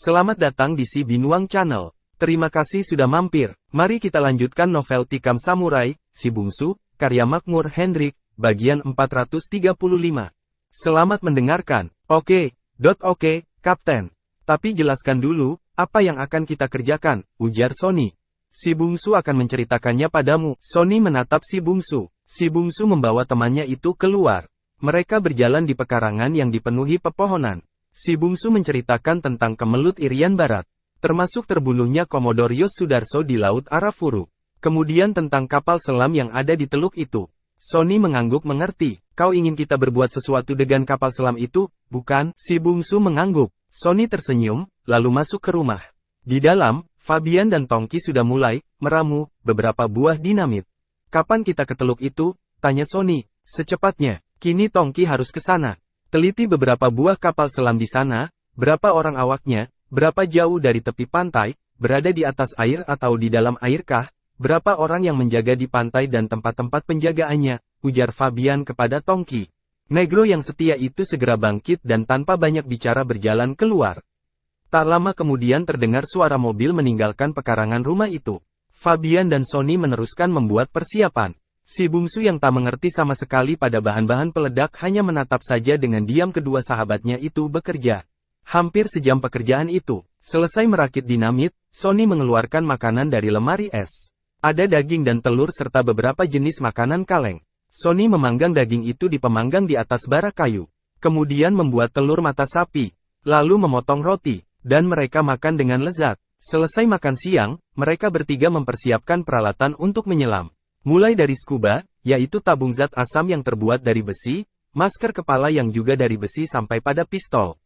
Selamat datang di Si Binuang Channel. Terima kasih sudah mampir. Mari kita lanjutkan novel Tikam Samurai, Si Bungsu, karya Makmur Hendrik, bagian 435. Selamat mendengarkan. Oke, Kapten. Tapi jelaskan dulu, apa yang akan kita kerjakan, ujar Sony. Si Bungsu akan menceritakannya padamu. Sony menatap si Bungsu. Si Bungsu membawa temannya itu keluar. Mereka berjalan di pekarangan yang dipenuhi pepohonan. Si Bungsu menceritakan tentang kemelut Irian Barat, termasuk terbunuhnya Komodor Yos Sudarso di Laut Arafuru. Kemudian tentang kapal selam yang ada di teluk itu. Sony mengangguk mengerti. Kau ingin kita berbuat sesuatu dengan kapal selam itu, bukan? Si Bungsu mengangguk. Sony tersenyum, lalu masuk ke rumah. Di dalam, Fabian dan Tongki sudah mulai meramu beberapa buah dinamit. Kapan kita ke teluk itu? Tanya Sony. Secepatnya. Kini Tongki harus ke sana. Teliti beberapa buah kapal selam di sana, berapa orang awaknya, berapa jauh dari tepi pantai, berada di atas air atau di dalam airkah, berapa orang yang menjaga di pantai dan tempat-tempat penjagaannya, ujar Fabian kepada Tongki. Negro yang setia itu segera bangkit dan tanpa banyak bicara berjalan keluar. Tak lama kemudian terdengar suara mobil meninggalkan pekarangan rumah itu. Fabian dan Sony meneruskan membuat persiapan. Si Bungsu yang tak mengerti sama sekali pada bahan-bahan peledak hanya menatap saja dengan diam kedua sahabatnya itu bekerja. Hampir sejam pekerjaan itu. Selesai merakit dinamit, Sony mengeluarkan makanan dari lemari es. Ada daging dan telur serta beberapa jenis makanan kaleng. Sony memanggang daging itu di pemanggang di atas bara kayu. Kemudian membuat telur mata sapi. Lalu memotong roti. Dan mereka makan dengan lezat. Selesai makan siang, mereka bertiga mempersiapkan peralatan untuk menyelam. Mulai dari scuba, yaitu tabung zat asam yang terbuat dari besi, masker kepala yang juga dari besi sampai pada pistol.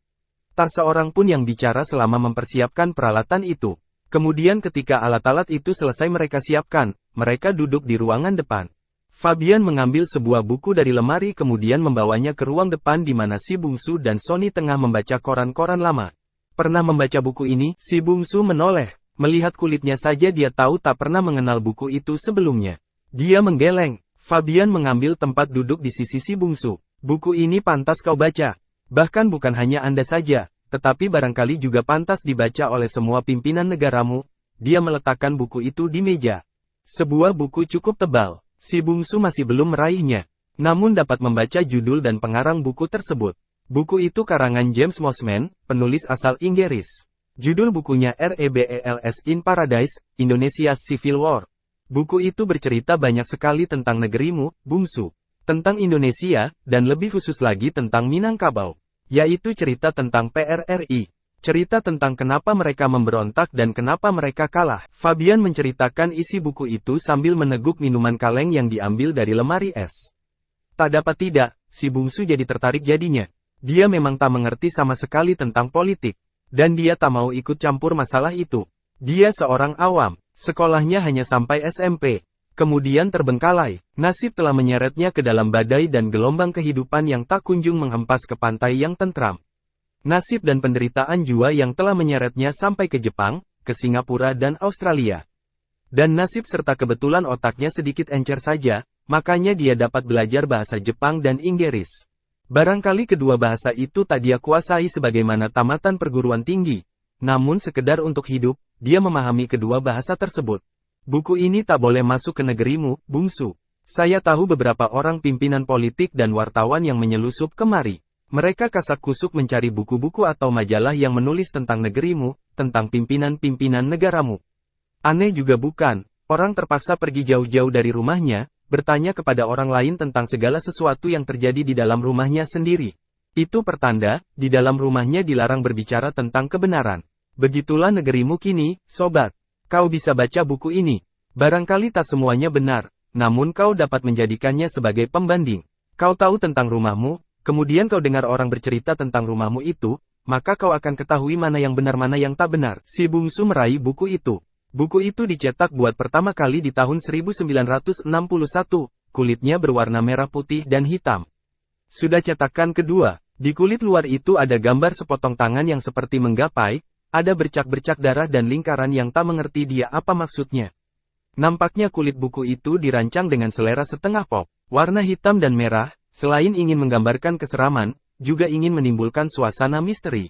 Tak seorang pun yang bicara selama mempersiapkan peralatan itu. Kemudian ketika alat-alat itu selesai mereka siapkan, mereka duduk di ruangan depan. Fabian mengambil sebuah buku dari lemari kemudian membawanya ke ruang depan di mana si Bungsu dan Sony tengah membaca koran-koran lama. Pernah membaca buku ini? Si Bungsu menoleh. Melihat kulitnya saja dia tahu tak pernah mengenal buku itu sebelumnya. Dia menggeleng. Fabian mengambil tempat duduk di sisi si Bungsu. Buku ini pantas kau baca. Bahkan bukan hanya Anda saja, tetapi barangkali juga pantas dibaca oleh semua pimpinan negaramu. Dia meletakkan buku itu di meja. Sebuah buku cukup tebal. Si Bungsu masih belum meraihnya. Namun dapat membaca judul dan pengarang buku tersebut. Buku itu karangan James Mosman, penulis asal Inggris. Judul bukunya Rebels in Paradise, Indonesia's Civil War. Buku itu bercerita banyak sekali tentang negerimu, Bungsu. Tentang Indonesia, dan lebih khusus lagi tentang Minangkabau. Yaitu cerita tentang PRRI. Cerita tentang kenapa mereka memberontak dan kenapa mereka kalah. Fabian menceritakan isi buku itu sambil meneguk minuman kaleng yang diambil dari lemari es. Tak dapat tidak, si Bungsu jadi tertarik jadinya. Dia memang tak mengerti sama sekali tentang politik. Dan dia tak mau ikut campur masalah itu. Dia seorang awam. Sekolahnya hanya sampai SMP. Kemudian terbengkalai. Nasib telah menyeretnya ke dalam badai dan gelombang kehidupan yang tak kunjung menghempas ke pantai yang tentram. Nasib dan penderitaan jua yang telah menyeretnya sampai ke Jepang, ke Singapura dan Australia. Dan nasib serta kebetulan otaknya sedikit encer saja, makanya dia dapat belajar bahasa Jepang dan Inggris. Barangkali kedua bahasa itu tak dia kuasai sebagaimana tamatan perguruan tinggi. Namun sekedar untuk hidup, dia memahami kedua bahasa tersebut. Buku ini tak boleh masuk ke negerimu, Bungsu. Saya tahu beberapa orang pimpinan politik dan wartawan yang menyelusup kemari. Mereka kasak-kusuk mencari buku-buku atau majalah yang menulis tentang negerimu, tentang pimpinan-pimpinan negaramu. Aneh juga bukan, orang terpaksa pergi jauh-jauh dari rumahnya, bertanya kepada orang lain tentang segala sesuatu yang terjadi di dalam rumahnya sendiri. Itu pertanda, di dalam rumahnya dilarang berbicara tentang kebenaran. Begitulah negerimu kini, sobat. Kau bisa baca buku ini. Barangkali tak semuanya benar, namun kau dapat menjadikannya sebagai pembanding. Kau tahu tentang rumahmu, kemudian kau dengar orang bercerita tentang rumahmu itu, maka kau akan ketahui mana yang benar mana yang tak benar. Si Bungsu meraih buku itu. Buku itu dicetak buat pertama kali di tahun 1961, kulitnya berwarna merah putih dan hitam. Sudah cetakan kedua, di kulit luar itu ada gambar sepotong tangan yang seperti menggapai, ada bercak-bercak darah dan lingkaran yang tak mengerti dia apa maksudnya. Nampaknya kulit buku itu dirancang dengan selera setengah pop, warna hitam dan merah, selain ingin menggambarkan keseraman, juga ingin menimbulkan suasana misteri.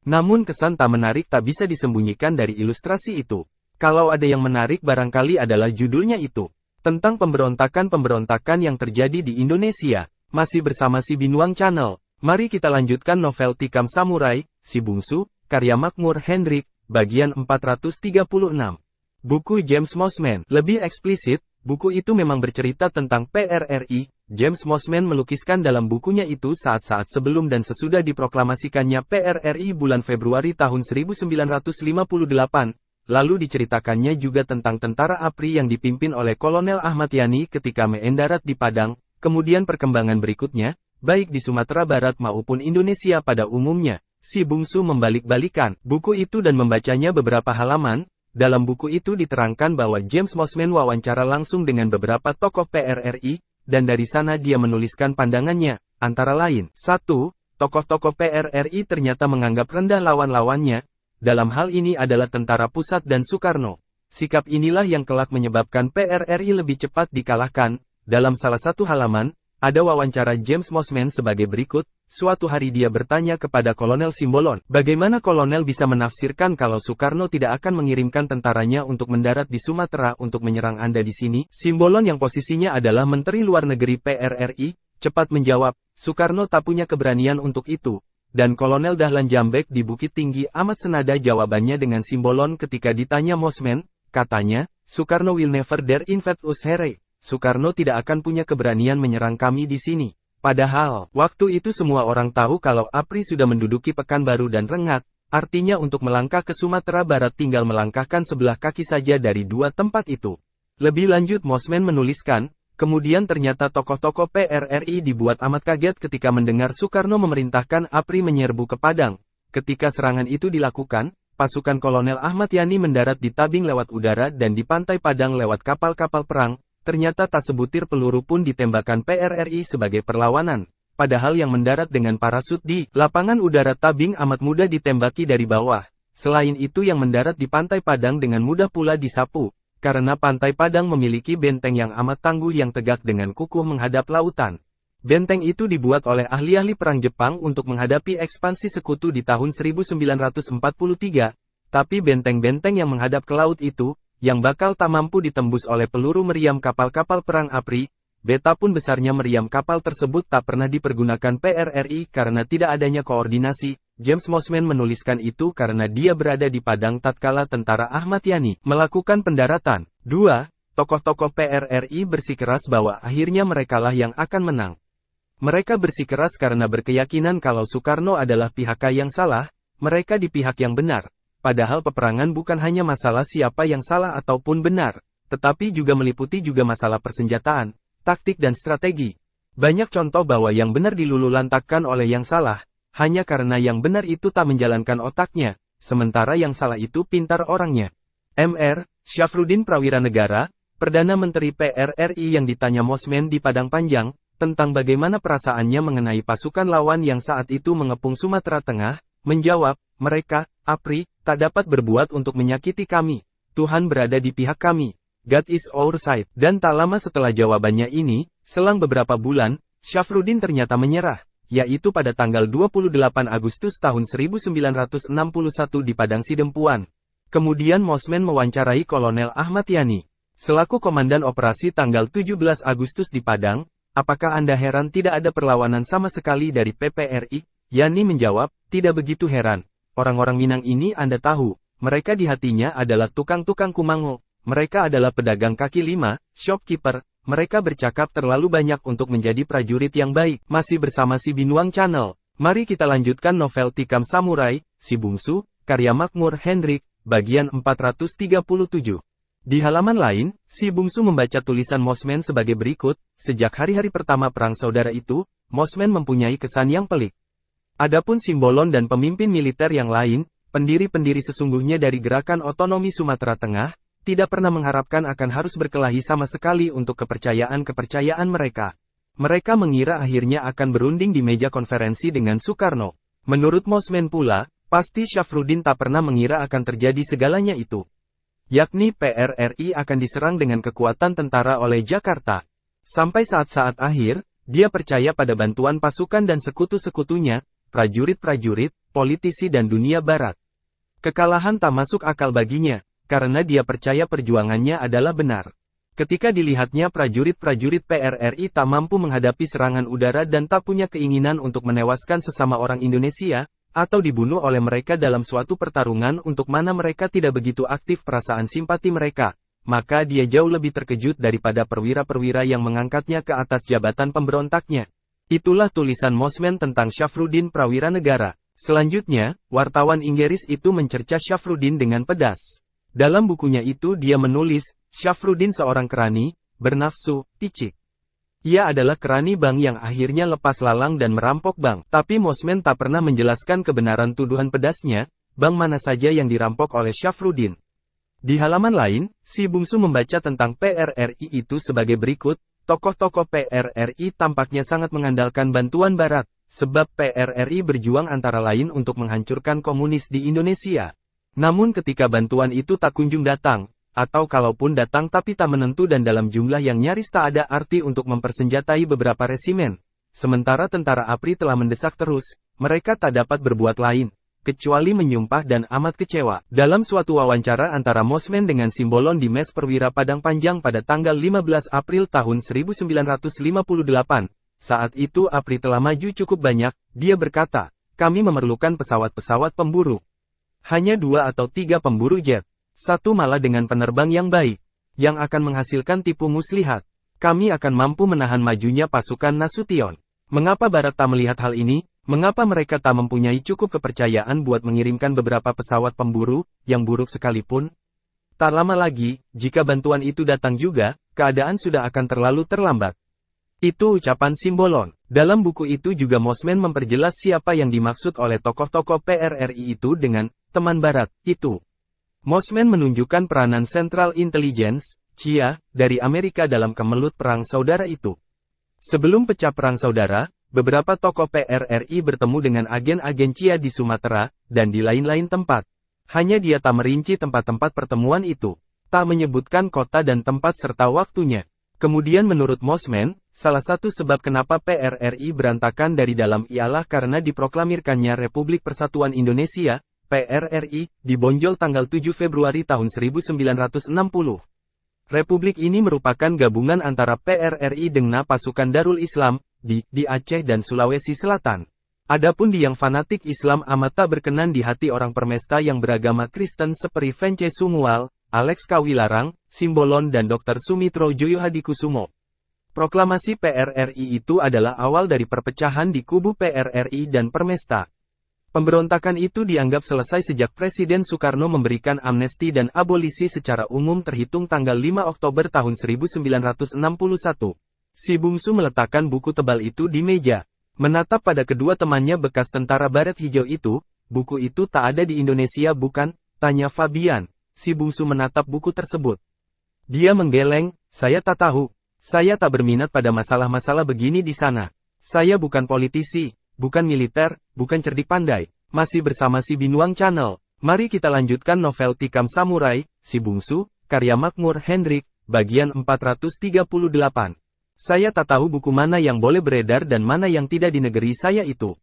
Namun kesan tak menarik tak bisa disembunyikan dari ilustrasi itu. Kalau ada yang menarik barangkali adalah judulnya itu. Tentang pemberontakan-pemberontakan yang terjadi di Indonesia. Masih bersama si Binuang Channel. Mari kita lanjutkan novel Tikam Samurai, Si Bungsu, karya Makmur Hendrik, bagian 436. Buku James Mossman. Lebih eksplisit, buku itu memang bercerita tentang PRRI. James Mossman melukiskan dalam bukunya itu saat-saat sebelum dan sesudah diproklamasikannya PRRI bulan Februari tahun 1958. Lalu diceritakannya juga tentang tentara APRI yang dipimpin oleh Kolonel Ahmad Yani ketika mendarat di Padang, kemudian perkembangan berikutnya, baik di Sumatera Barat maupun Indonesia pada umumnya. Si Bungsu membalik-balikan buku itu dan membacanya beberapa halaman. Dalam buku itu diterangkan bahwa James Mossman wawancara langsung dengan beberapa tokoh PRRI, dan dari sana dia menuliskan pandangannya, antara lain. 1. Tokoh-tokoh PRRI ternyata menganggap rendah lawan-lawannya. Dalam hal ini adalah Tentara Pusat dan Soekarno. Sikap inilah yang kelak menyebabkan PRRI lebih cepat dikalahkan. Dalam salah satu halaman, ada wawancara James Mossman sebagai berikut. Suatu hari dia bertanya kepada Kolonel Simbolon, bagaimana Kolonel bisa menafsirkan kalau Soekarno tidak akan mengirimkan tentaranya untuk mendarat di Sumatera untuk menyerang Anda di sini? Simbolon yang posisinya adalah Menteri Luar Negeri PRRI, cepat menjawab, Soekarno tak punya keberanian untuk itu. Dan Kolonel Dahlan Jambek di Bukit Tinggi amat senada jawabannya dengan Simbolon ketika ditanya Mossman, katanya, Soekarno will never dare invade us here. Soekarno tidak akan punya keberanian menyerang kami di sini. Padahal, waktu itu semua orang tahu kalau APRI sudah menduduki Pekanbaru dan Rengat, artinya untuk melangkah ke Sumatera Barat tinggal melangkahkan sebelah kaki saja dari dua tempat itu. Lebih lanjut Mossman menuliskan, kemudian ternyata tokoh-tokoh PRRI dibuat amat kaget ketika mendengar Soekarno memerintahkan APRI menyerbu ke Padang. Ketika serangan itu dilakukan, pasukan Kolonel Ahmad Yani mendarat di Tabing lewat udara dan di Pantai Padang lewat kapal-kapal perang. Ternyata tak sebutir peluru pun ditembakkan PRRI sebagai perlawanan. Padahal yang mendarat dengan parasut di lapangan udara Tabing amat mudah ditembaki dari bawah. Selain itu yang mendarat di Pantai Padang dengan mudah pula disapu. Karena Pantai Padang memiliki benteng yang amat tangguh yang tegak dengan kukuh menghadap lautan. Benteng itu dibuat oleh ahli-ahli perang Jepang untuk menghadapi ekspansi sekutu di tahun 1943. Tapi benteng-benteng yang menghadap ke laut itu, yang bakal tak mampu ditembus oleh peluru meriam kapal-kapal perang APRI, betapun besarnya meriam kapal tersebut tak pernah dipergunakan PRRI karena tidak adanya koordinasi. James Mossman menuliskan itu karena dia berada di Padang tatkala tentara Ahmad Yani melakukan pendaratan. 2. Tokoh-tokoh PRRI bersikeras bahwa akhirnya merekalah yang akan menang. Mereka bersikeras karena berkeyakinan kalau Soekarno adalah pihak yang salah, mereka di pihak yang benar. Padahal peperangan bukan hanya masalah siapa yang salah ataupun benar, tetapi juga meliputi juga masalah persenjataan, taktik dan strategi. Banyak contoh bahwa yang benar dilululantakkan oleh yang salah, hanya karena yang benar itu tak menjalankan otaknya, sementara yang salah itu pintar orangnya. Mr. Syafruddin Prawira Negara, Perdana Menteri PRRI yang ditanya Mossman di Padang Panjang, tentang bagaimana perasaannya mengenai pasukan lawan yang saat itu mengepung Sumatera Tengah, menjawab, mereka, APRI, tak dapat berbuat untuk menyakiti kami. Tuhan berada di pihak kami. God is our side. Dan tak lama setelah jawabannya ini, selang beberapa bulan, Syafruddin ternyata menyerah, yaitu pada tanggal 28 Agustus tahun 1961 di Padang Sidempuan. Kemudian Mossman mewawancarai Kolonel Ahmad Yani, selaku Komandan Operasi tanggal 17 Agustus di Padang, apakah Anda heran tidak ada perlawanan sama sekali dari PPRI? Yani menjawab, tidak begitu heran. Orang-orang Minang ini Anda tahu, mereka di hatinya adalah tukang-tukang kumango, mereka adalah pedagang kaki lima, shopkeeper, mereka bercakap terlalu banyak untuk menjadi prajurit yang baik. Masih bersama si Binuang Channel, mari kita lanjutkan novel Tikam Samurai, Si Bungsu, karya Makmur Hendrik, bagian 437. Di halaman lain, Si Bungsu membaca tulisan Mossman sebagai berikut, sejak hari-hari pertama perang saudara itu, Mossman mempunyai kesan yang pelik. Adapun Simbolon dan pemimpin militer yang lain, pendiri-pendiri sesungguhnya dari gerakan otonomi Sumatera Tengah, tidak pernah mengharapkan akan harus berkelahi sama sekali untuk kepercayaan-kepercayaan mereka. Mereka mengira akhirnya akan berunding di meja konferensi dengan Soekarno. Menurut Mossman pula, pasti Syafruddin tak pernah mengira akan terjadi segalanya itu. Yakni PRRI akan diserang dengan kekuatan tentara oleh Jakarta. Sampai saat-saat akhir, dia percaya pada bantuan pasukan dan sekutu-sekutunya, prajurit-prajurit, politisi dan dunia barat. Kekalahan tak masuk akal baginya, karena dia percaya perjuangannya adalah benar. Ketika dilihatnya prajurit-prajurit PRRI tak mampu menghadapi serangan udara dan tak punya keinginan untuk menewaskan sesama orang Indonesia, atau dibunuh oleh mereka dalam suatu pertarungan untuk mana mereka tidak begitu aktif perasaan simpati mereka, maka dia jauh lebih terkejut daripada perwira-perwira yang mengangkatnya ke atas jabatan pemberontaknya. Itulah tulisan Mosman tentang Syafruddin Prawira Negara. Selanjutnya, wartawan Inggris itu mencerca Syafruddin dengan pedas. Dalam bukunya itu dia menulis, Syafruddin seorang kerani, bernafsu, picik. Ia adalah kerani bank yang akhirnya lepas lalang dan merampok bank. Tapi Mosman tak pernah menjelaskan kebenaran tuduhan pedasnya, bank mana saja yang dirampok oleh Syafruddin. Di halaman lain, si bungsu membaca tentang PRRI itu sebagai berikut, tokoh-tokoh PRRI tampaknya sangat mengandalkan bantuan Barat, sebab PRRI berjuang antara lain untuk menghancurkan komunis di Indonesia. Namun ketika bantuan itu tak kunjung datang, atau kalaupun datang tapi tak menentu dan dalam jumlah yang nyaris tak ada arti untuk mempersenjatai beberapa resimen, sementara tentara APRI telah mendesak terus, mereka tak dapat berbuat lain, kecuali menyumpah dan amat kecewa. Dalam suatu wawancara antara Mosman dengan Simbolon di Mes Perwira Padang Panjang pada tanggal 15 April tahun 1958, saat itu APRI telah maju cukup banyak, dia berkata, kami memerlukan pesawat-pesawat pemburu. Hanya 2 atau 3 pemburu jet. Satu malah dengan penerbang yang baik, yang akan menghasilkan tipu muslihat. Kami akan mampu menahan majunya pasukan Nasution. Mengapa Barat tak melihat hal ini? Mengapa mereka tak mempunyai cukup kepercayaan buat mengirimkan beberapa pesawat pemburu, yang buruk sekalipun? Tak lama lagi, jika bantuan itu datang juga, keadaan sudah akan terlalu terlambat. Itu ucapan Simbolon. Dalam buku itu juga Mosman memperjelas siapa yang dimaksud oleh tokoh-tokoh PRRI itu dengan teman Barat itu. Mosman menunjukkan peranan Central Intelligence, CIA, dari Amerika dalam kemelut perang saudara itu. Sebelum pecah perang saudara, beberapa tokoh PRRI bertemu dengan agen-agen CIA di Sumatera, dan di lain-lain tempat. Hanya dia tak merinci tempat-tempat pertemuan itu. Tak menyebutkan kota dan tempat serta waktunya. Kemudian menurut Mosman, salah satu sebab kenapa PRRI berantakan dari dalam ialah karena diproklamirkannya Republik Persatuan Indonesia, PRRI, dibonjol tanggal 7 Februari tahun 1960. Republik ini merupakan gabungan antara PRRI dengan pasukan Darul Islam, di Aceh dan Sulawesi Selatan. Adapun di yang fanatik Islam amat tak berkenan di hati orang permesta yang beragama Kristen seperti Vence Sumual, Alex Kawilarang, Simbolon dan Dr. Sumitro Joyohadikusumo. Proklamasi PRRI itu adalah awal dari perpecahan di kubu PRRI dan Permesta. Pemberontakan itu dianggap selesai sejak Presiden Soekarno memberikan amnesti dan abolisi secara umum terhitung tanggal 5 Oktober tahun 1961. Si bungsu meletakkan buku tebal itu di meja. Menatap pada kedua temannya bekas tentara baret hijau itu, buku itu tak ada di Indonesia bukan? Tanya Fabian. Si bungsu menatap buku tersebut. Dia menggeleng, saya tak tahu. Saya tak berminat pada masalah-masalah begini di sana. Saya bukan politisi, bukan militer, bukan cerdik pandai. Masih bersama si Binuang Channel. Mari kita lanjutkan novel Tikam Samurai, Si Bungsu, karya Makmur Hendrik, bagian 438. Saya tak tahu buku mana yang boleh beredar dan mana yang tidak di negeri saya itu.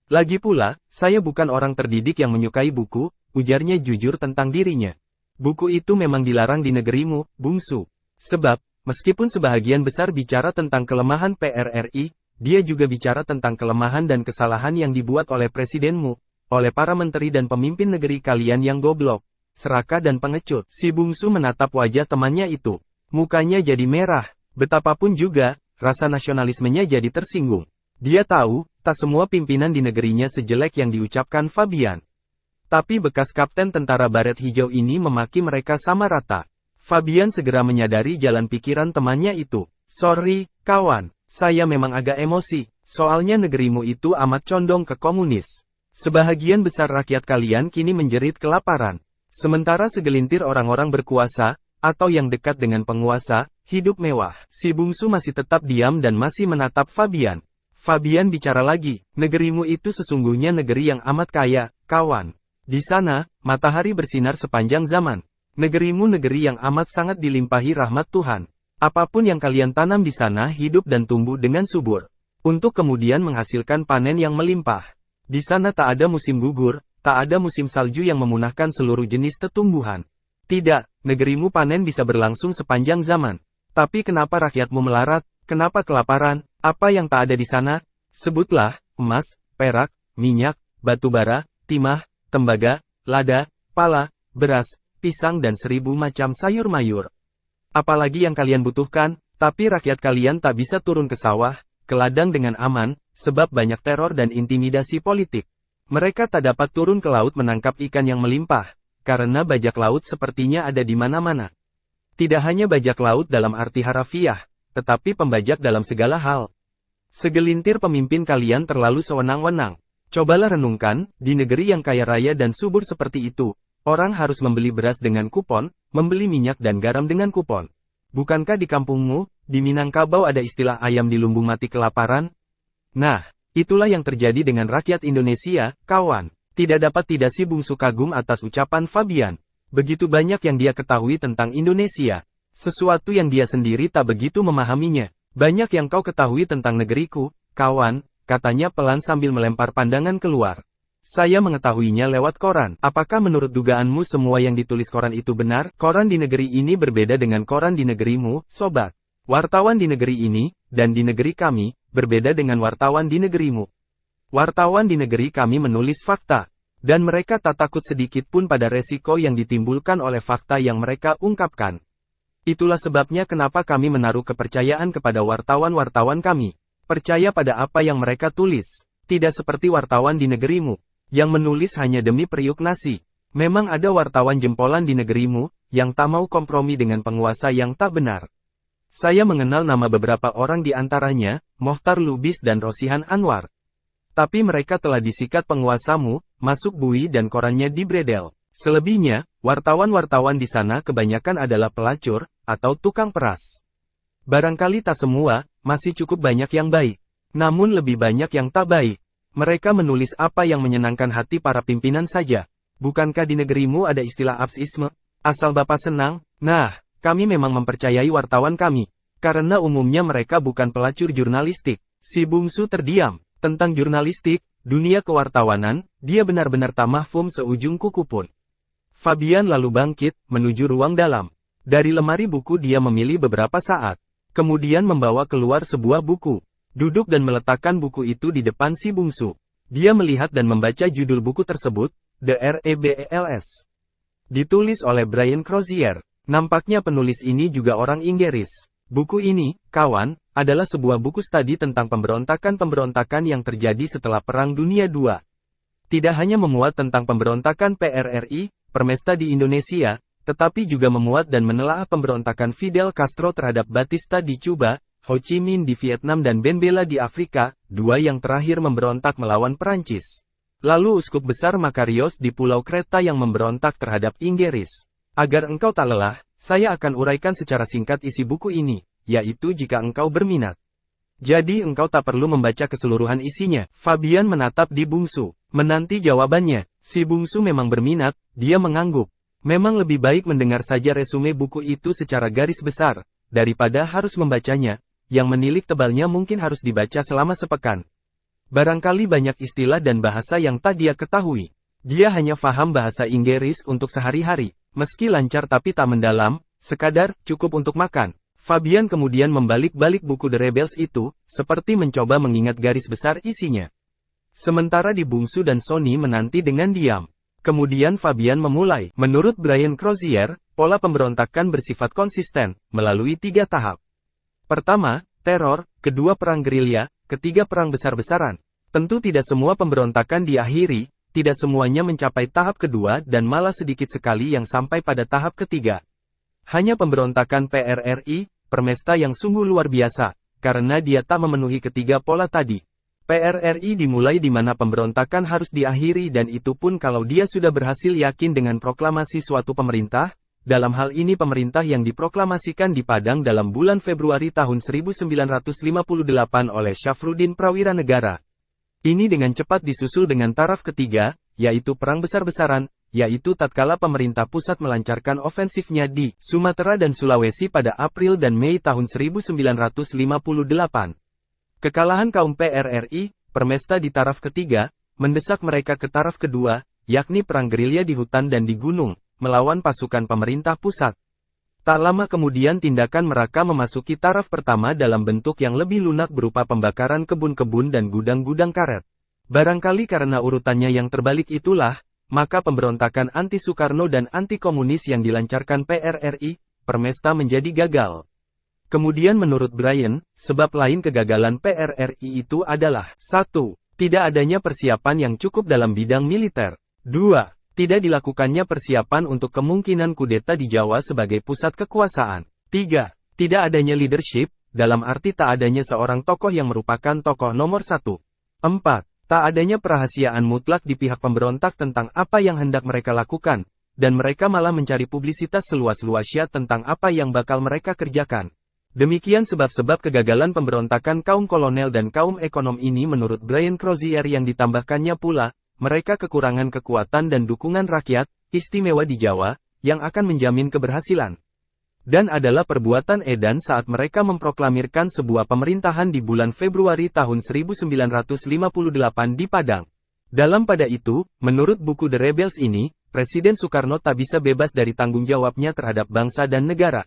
Lagi pula, saya bukan orang terdidik yang menyukai buku, ujarnya jujur tentang dirinya. Buku itu memang dilarang di negerimu, bungsu. Sebab, meskipun sebahagian besar bicara tentang kelemahan PRRI, dia juga bicara tentang kelemahan dan kesalahan yang dibuat oleh presidenmu, oleh para menteri dan pemimpin negeri kalian yang goblok, serakah dan pengecut. Si bungsu menatap wajah temannya itu. Mukanya jadi merah. Betapapun juga, rasa nasionalismenya jadi tersinggung. Dia tahu, tak semua pimpinan di negerinya sejelek yang diucapkan Fabian. Tapi bekas kapten tentara baret hijau ini memaki mereka sama rata. Fabian segera menyadari jalan pikiran temannya itu. Sorry, kawan, saya memang agak emosi, soalnya negerimu itu amat condong ke komunis. Sebahagian besar rakyat kalian kini menjerit kelaparan. Sementara segelintir orang-orang berkuasa, atau yang dekat dengan penguasa, hidup mewah. Si bungsu masih tetap diam dan masih menatap Fabian. Fabian bicara lagi, negerimu itu sesungguhnya negeri yang amat kaya, kawan. Di sana, matahari bersinar sepanjang zaman. Negerimu negeri yang amat sangat dilimpahi rahmat Tuhan. Apapun yang kalian tanam di sana hidup dan tumbuh dengan subur. Untuk kemudian menghasilkan panen yang melimpah. Di sana tak ada musim gugur, tak ada musim salju yang memunahkan seluruh jenis tumbuhan. Tidak, negerimu panen bisa berlangsung sepanjang zaman. Tapi kenapa rakyatmu melarat? Kenapa kelaparan? Apa yang tak ada di sana? Sebutlah, emas, perak, minyak, batu bara, timah, tembaga, lada, pala, beras, pisang dan 1000 macam sayur mayur. Apalagi yang kalian butuhkan, tapi rakyat kalian tak bisa turun ke sawah, ke ladang dengan aman, sebab banyak teror dan intimidasi politik. Mereka tak dapat turun ke laut menangkap ikan yang melimpah, karena bajak laut sepertinya ada di mana-mana. Tidak hanya bajak laut dalam arti harafiah, tetapi pembajak dalam segala hal. Segelintir pemimpin kalian terlalu sewenang-wenang. Cobalah renungkan, di negeri yang kaya raya dan subur seperti itu, orang harus membeli beras dengan kupon, membeli minyak dan garam dengan kupon. Bukankah di kampungmu, di Minangkabau ada istilah ayam di lumbung mati kelaparan? Nah, itulah yang terjadi dengan rakyat Indonesia, kawan. Tidak dapat tidak si Bungsu kagum atas ucapan Fabian. Begitu banyak yang dia ketahui tentang Indonesia. Sesuatu yang dia sendiri tak begitu memahaminya. Banyak yang kau ketahui tentang negeriku, kawan, katanya pelan sambil melempar pandangan keluar. Saya mengetahuinya lewat koran. Apakah menurut dugaanmu semua yang ditulis koran itu benar? Koran di negeri ini berbeda dengan koran di negerimu, sobat. Wartawan di negeri ini, dan di negeri kami, berbeda dengan wartawan di negerimu. Wartawan di negeri kami menulis fakta. Dan mereka tak takut sedikit pun pada resiko yang ditimbulkan oleh fakta yang mereka ungkapkan. Itulah sebabnya kenapa kami menaruh kepercayaan kepada wartawan-wartawan kami. Percaya pada apa yang mereka tulis. Tidak seperti wartawan di negerimu, yang menulis hanya demi periuk nasi. Memang ada wartawan jempolan di negerimu, yang tak mau kompromi dengan penguasa yang tak benar. Saya mengenal nama beberapa orang di antaranya, Mohtar Lubis dan Rosihan Anwar. Tapi mereka telah disikat penguasamu, masuk bui dan korannya dibredel. Selebihnya, wartawan-wartawan di sana kebanyakan adalah pelacur, atau tukang peras. Barangkali tak semua, masih cukup banyak yang baik. Namun lebih banyak yang tak baik. Mereka menulis apa yang menyenangkan hati para pimpinan saja. Bukankah di negerimu ada istilah absisme? Asal Bapak senang? Nah, kami memang mempercayai wartawan kami. Karena umumnya mereka bukan pelacur jurnalistik. Si Bungsu terdiam. Tentang jurnalistik, dunia kewartawanan, dia benar-benar tak mahfum seujung kuku pun. Fabian lalu bangkit, menuju ruang dalam. Dari lemari buku dia memilih beberapa saat. Kemudian membawa keluar sebuah buku. Duduk dan meletakkan buku itu di depan si Bungsu. Dia melihat dan membaca judul buku tersebut, The Rebels. Ditulis oleh Brian Crozier. Nampaknya penulis ini juga orang Inggris. Buku ini, kawan, adalah sebuah buku studi tentang pemberontakan-pemberontakan yang terjadi setelah Perang Dunia II. Tidak hanya memuat tentang pemberontakan PRRI, Permesta di Indonesia, tetapi juga memuat dan menelaah pemberontakan Fidel Castro terhadap Batista di Cuba, Ho Chi Minh di Vietnam dan Ben Bella di Afrika, dua yang terakhir memberontak melawan Perancis. Lalu Uskup Besar Makarios di Pulau Kreta yang memberontak terhadap Inggris. Agar engkau tak lelah, saya akan uraikan secara singkat isi buku ini, yaitu jika engkau berminat. Jadi engkau tak perlu membaca keseluruhan isinya. Fabian menatap di Bungsu, menanti jawabannya. Si Bungsu memang berminat, dia mengangguk. Memang lebih baik mendengar saja resume buku itu secara garis besar, daripada harus membacanya, yang menilik tebalnya mungkin harus dibaca selama sepekan. Barangkali banyak istilah dan bahasa yang tak dia ketahui. Dia hanya faham bahasa Inggris untuk sehari-hari, meski lancar tapi tak mendalam, sekadar cukup untuk makan. Fabian kemudian membalik-balik buku The Rebels itu, seperti mencoba mengingat garis besar isinya. Sementara di Bungsu dan Sony menanti dengan diam. Kemudian Fabian memulai. Menurut Brian Crozier, pola pemberontakan bersifat konsisten, melalui 3 tahap. Pertama, teror, kedua perang gerilya, ketiga perang besar-besaran. Tentu tidak semua pemberontakan diakhiri, tidak semuanya mencapai tahap kedua dan malah sedikit sekali yang sampai pada tahap ketiga. Hanya pemberontakan PRRI, Permesta yang sungguh luar biasa, karena dia tak memenuhi ketiga pola tadi. PRRI dimulai di mana pemberontakan harus diakhiri dan itu pun kalau dia sudah berhasil yakin dengan proklamasi suatu pemerintah, dalam hal ini pemerintah yang diproklamasikan di Padang dalam bulan Februari tahun 1958 oleh Syafruddin Prawiranegara. Ini dengan cepat disusul dengan taraf ketiga, yaitu perang besar-besaran, yaitu tatkala pemerintah pusat melancarkan ofensifnya di Sumatera dan Sulawesi pada April dan Mei tahun 1958. Kekalahan kaum PRRI, Permesta di taraf ketiga, mendesak mereka ke taraf kedua, yakni perang gerilya di hutan dan di gunung, melawan pasukan pemerintah pusat. Tak lama kemudian tindakan mereka memasuki taraf pertama dalam bentuk yang lebih lunak berupa pembakaran kebun-kebun dan gudang-gudang karet. Barangkali karena urutannya yang terbalik itulah, maka pemberontakan anti-Sukarno dan anti-komunis yang dilancarkan PRRI, Permesta menjadi gagal. Kemudian menurut Brian, sebab lain kegagalan PRRI itu adalah 1. Tidak adanya persiapan yang cukup dalam bidang militer. 2. Tidak dilakukannya persiapan untuk kemungkinan kudeta di Jawa sebagai pusat kekuasaan. 3. Tidak adanya leadership, dalam arti tak adanya seorang tokoh yang merupakan tokoh nomor 1. 4. Tak adanya perahasiaan mutlak di pihak pemberontak tentang apa yang hendak mereka lakukan, dan mereka malah mencari publisitas seluas-luasnya tentang apa yang bakal mereka kerjakan. Demikian sebab-sebab kegagalan pemberontakan kaum kolonel dan kaum ekonom ini menurut Brian Crozier yang ditambahkannya pula, mereka kekurangan kekuatan dan dukungan rakyat, istimewa di Jawa, yang akan menjamin keberhasilan. Dan adalah perbuatan edan saat mereka memproklamirkan sebuah pemerintahan di bulan Februari tahun 1958 di Padang. Dalam pada itu, menurut buku The Rebels ini, Presiden Soekarno tak bisa bebas dari tanggung jawabnya terhadap bangsa dan negara.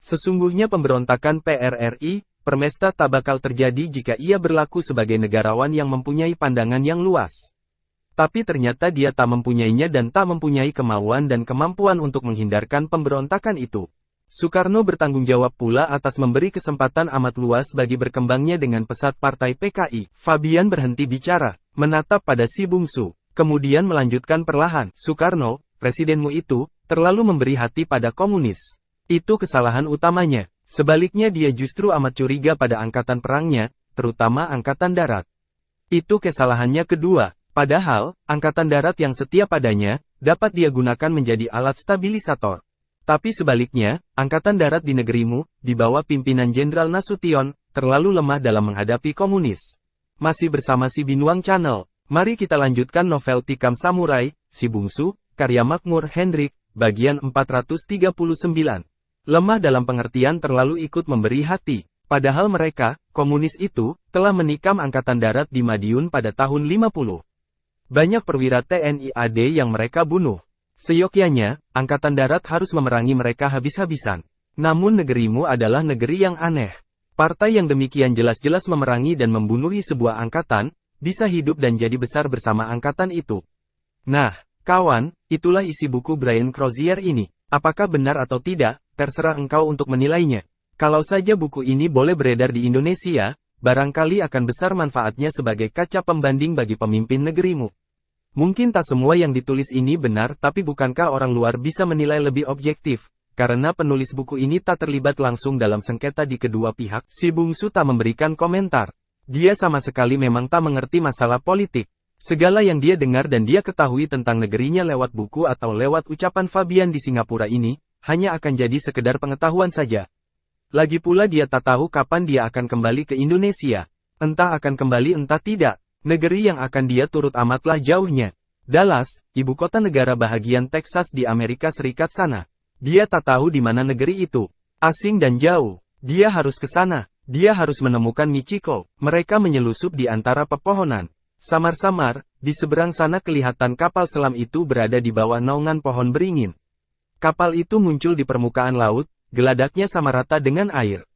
Sesungguhnya pemberontakan PRRI, Permesta tak bakal terjadi jika ia berlaku sebagai negarawan yang mempunyai pandangan yang luas. Tapi ternyata dia tak mempunyainya dan tak mempunyai kemauan dan kemampuan untuk menghindarkan pemberontakan itu. Soekarno bertanggung jawab pula atas memberi kesempatan amat luas bagi berkembangnya dengan pesat partai PKI. Fabian berhenti bicara, menatap pada si bungsu, kemudian melanjutkan perlahan. Soekarno, presidenmu itu, terlalu memberi hati pada komunis. Itu kesalahan utamanya. Sebaliknya dia justru amat curiga pada angkatan perangnya, terutama angkatan darat. Itu kesalahannya kedua. Padahal, angkatan darat yang setia padanya, dapat dia gunakan menjadi alat stabilisator. Tapi sebaliknya, angkatan darat di negerimu, di bawah pimpinan Jenderal Nasution, terlalu lemah dalam menghadapi komunis. Masih bersama si Binuang Channel, mari kita lanjutkan novel Tikam Samurai, Si Bungsu, karya Makmur Hendrik, bagian 439. Lemah dalam pengertian terlalu ikut memberi hati. Padahal mereka, komunis itu, telah menikam angkatan darat di Madiun pada tahun 50. Banyak perwira TNI AD yang mereka bunuh. Seyogyanya, angkatan darat harus memerangi mereka habis-habisan. Namun negerimu adalah negeri yang aneh. Partai yang demikian jelas-jelas memerangi dan membunuhi sebuah angkatan, bisa hidup dan jadi besar bersama angkatan itu. Nah, kawan, itulah isi buku Brian Crozier ini. Apakah benar atau tidak, terserah engkau untuk menilainya. Kalau saja buku ini boleh beredar di Indonesia, barangkali akan besar manfaatnya sebagai kaca pembanding bagi pemimpin negerimu. Mungkin tak semua yang ditulis ini benar, tapi bukankah orang luar bisa menilai lebih objektif? Karena penulis buku ini tak terlibat langsung dalam sengketa di kedua pihak, si bungsu tak memberikan komentar. Dia sama sekali memang tak mengerti masalah politik. Segala yang dia dengar dan dia ketahui tentang negerinya lewat buku atau lewat ucapan Fabian di Singapura ini, hanya akan jadi sekedar pengetahuan saja. Lagi pula dia tak tahu kapan dia akan kembali ke Indonesia. Entah akan kembali entah tidak. Negeri yang akan dia turut amatlah jauhnya. Dallas, ibu kota negara bahagian Texas di Amerika Serikat sana. Dia tak tahu di mana negeri itu. Asing dan jauh. Dia harus ke sana. Dia harus menemukan Michiko. Mereka menyelusup di antara pepohonan. Samar-samar, di seberang sana kelihatan kapal selam itu berada di bawah naungan pohon beringin. Kapal itu muncul di permukaan laut, geladaknya sama rata dengan air.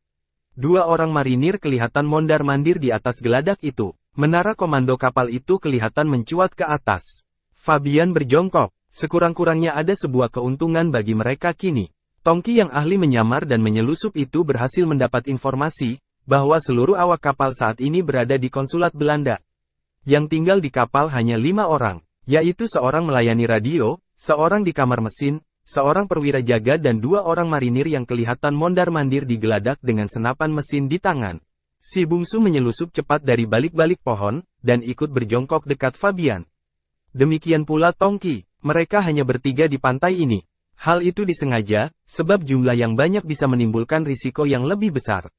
Dua orang marinir kelihatan mondar-mandir di atas geladak itu. Menara komando kapal itu kelihatan mencuat ke atas. Fabian berjongkok. Sekurang-kurangnya ada sebuah keuntungan bagi mereka kini. Tongki yang ahli menyamar dan menyelusup itu berhasil mendapat informasi, bahwa seluruh awak kapal saat ini berada di konsulat Belanda. Yang tinggal di kapal hanya 5 orang, yaitu seorang melayani radio, seorang di kamar mesin, seorang perwira jaga dan 2 orang marinir yang kelihatan mondar-mandir di geladak dengan senapan mesin di tangan. Si bungsu menyelusup cepat dari balik-balik pohon, dan ikut berjongkok dekat Fabian. Demikian pula Tongki, mereka hanya bertiga di pantai ini. Hal itu disengaja, sebab jumlah yang banyak bisa menimbulkan risiko yang lebih besar.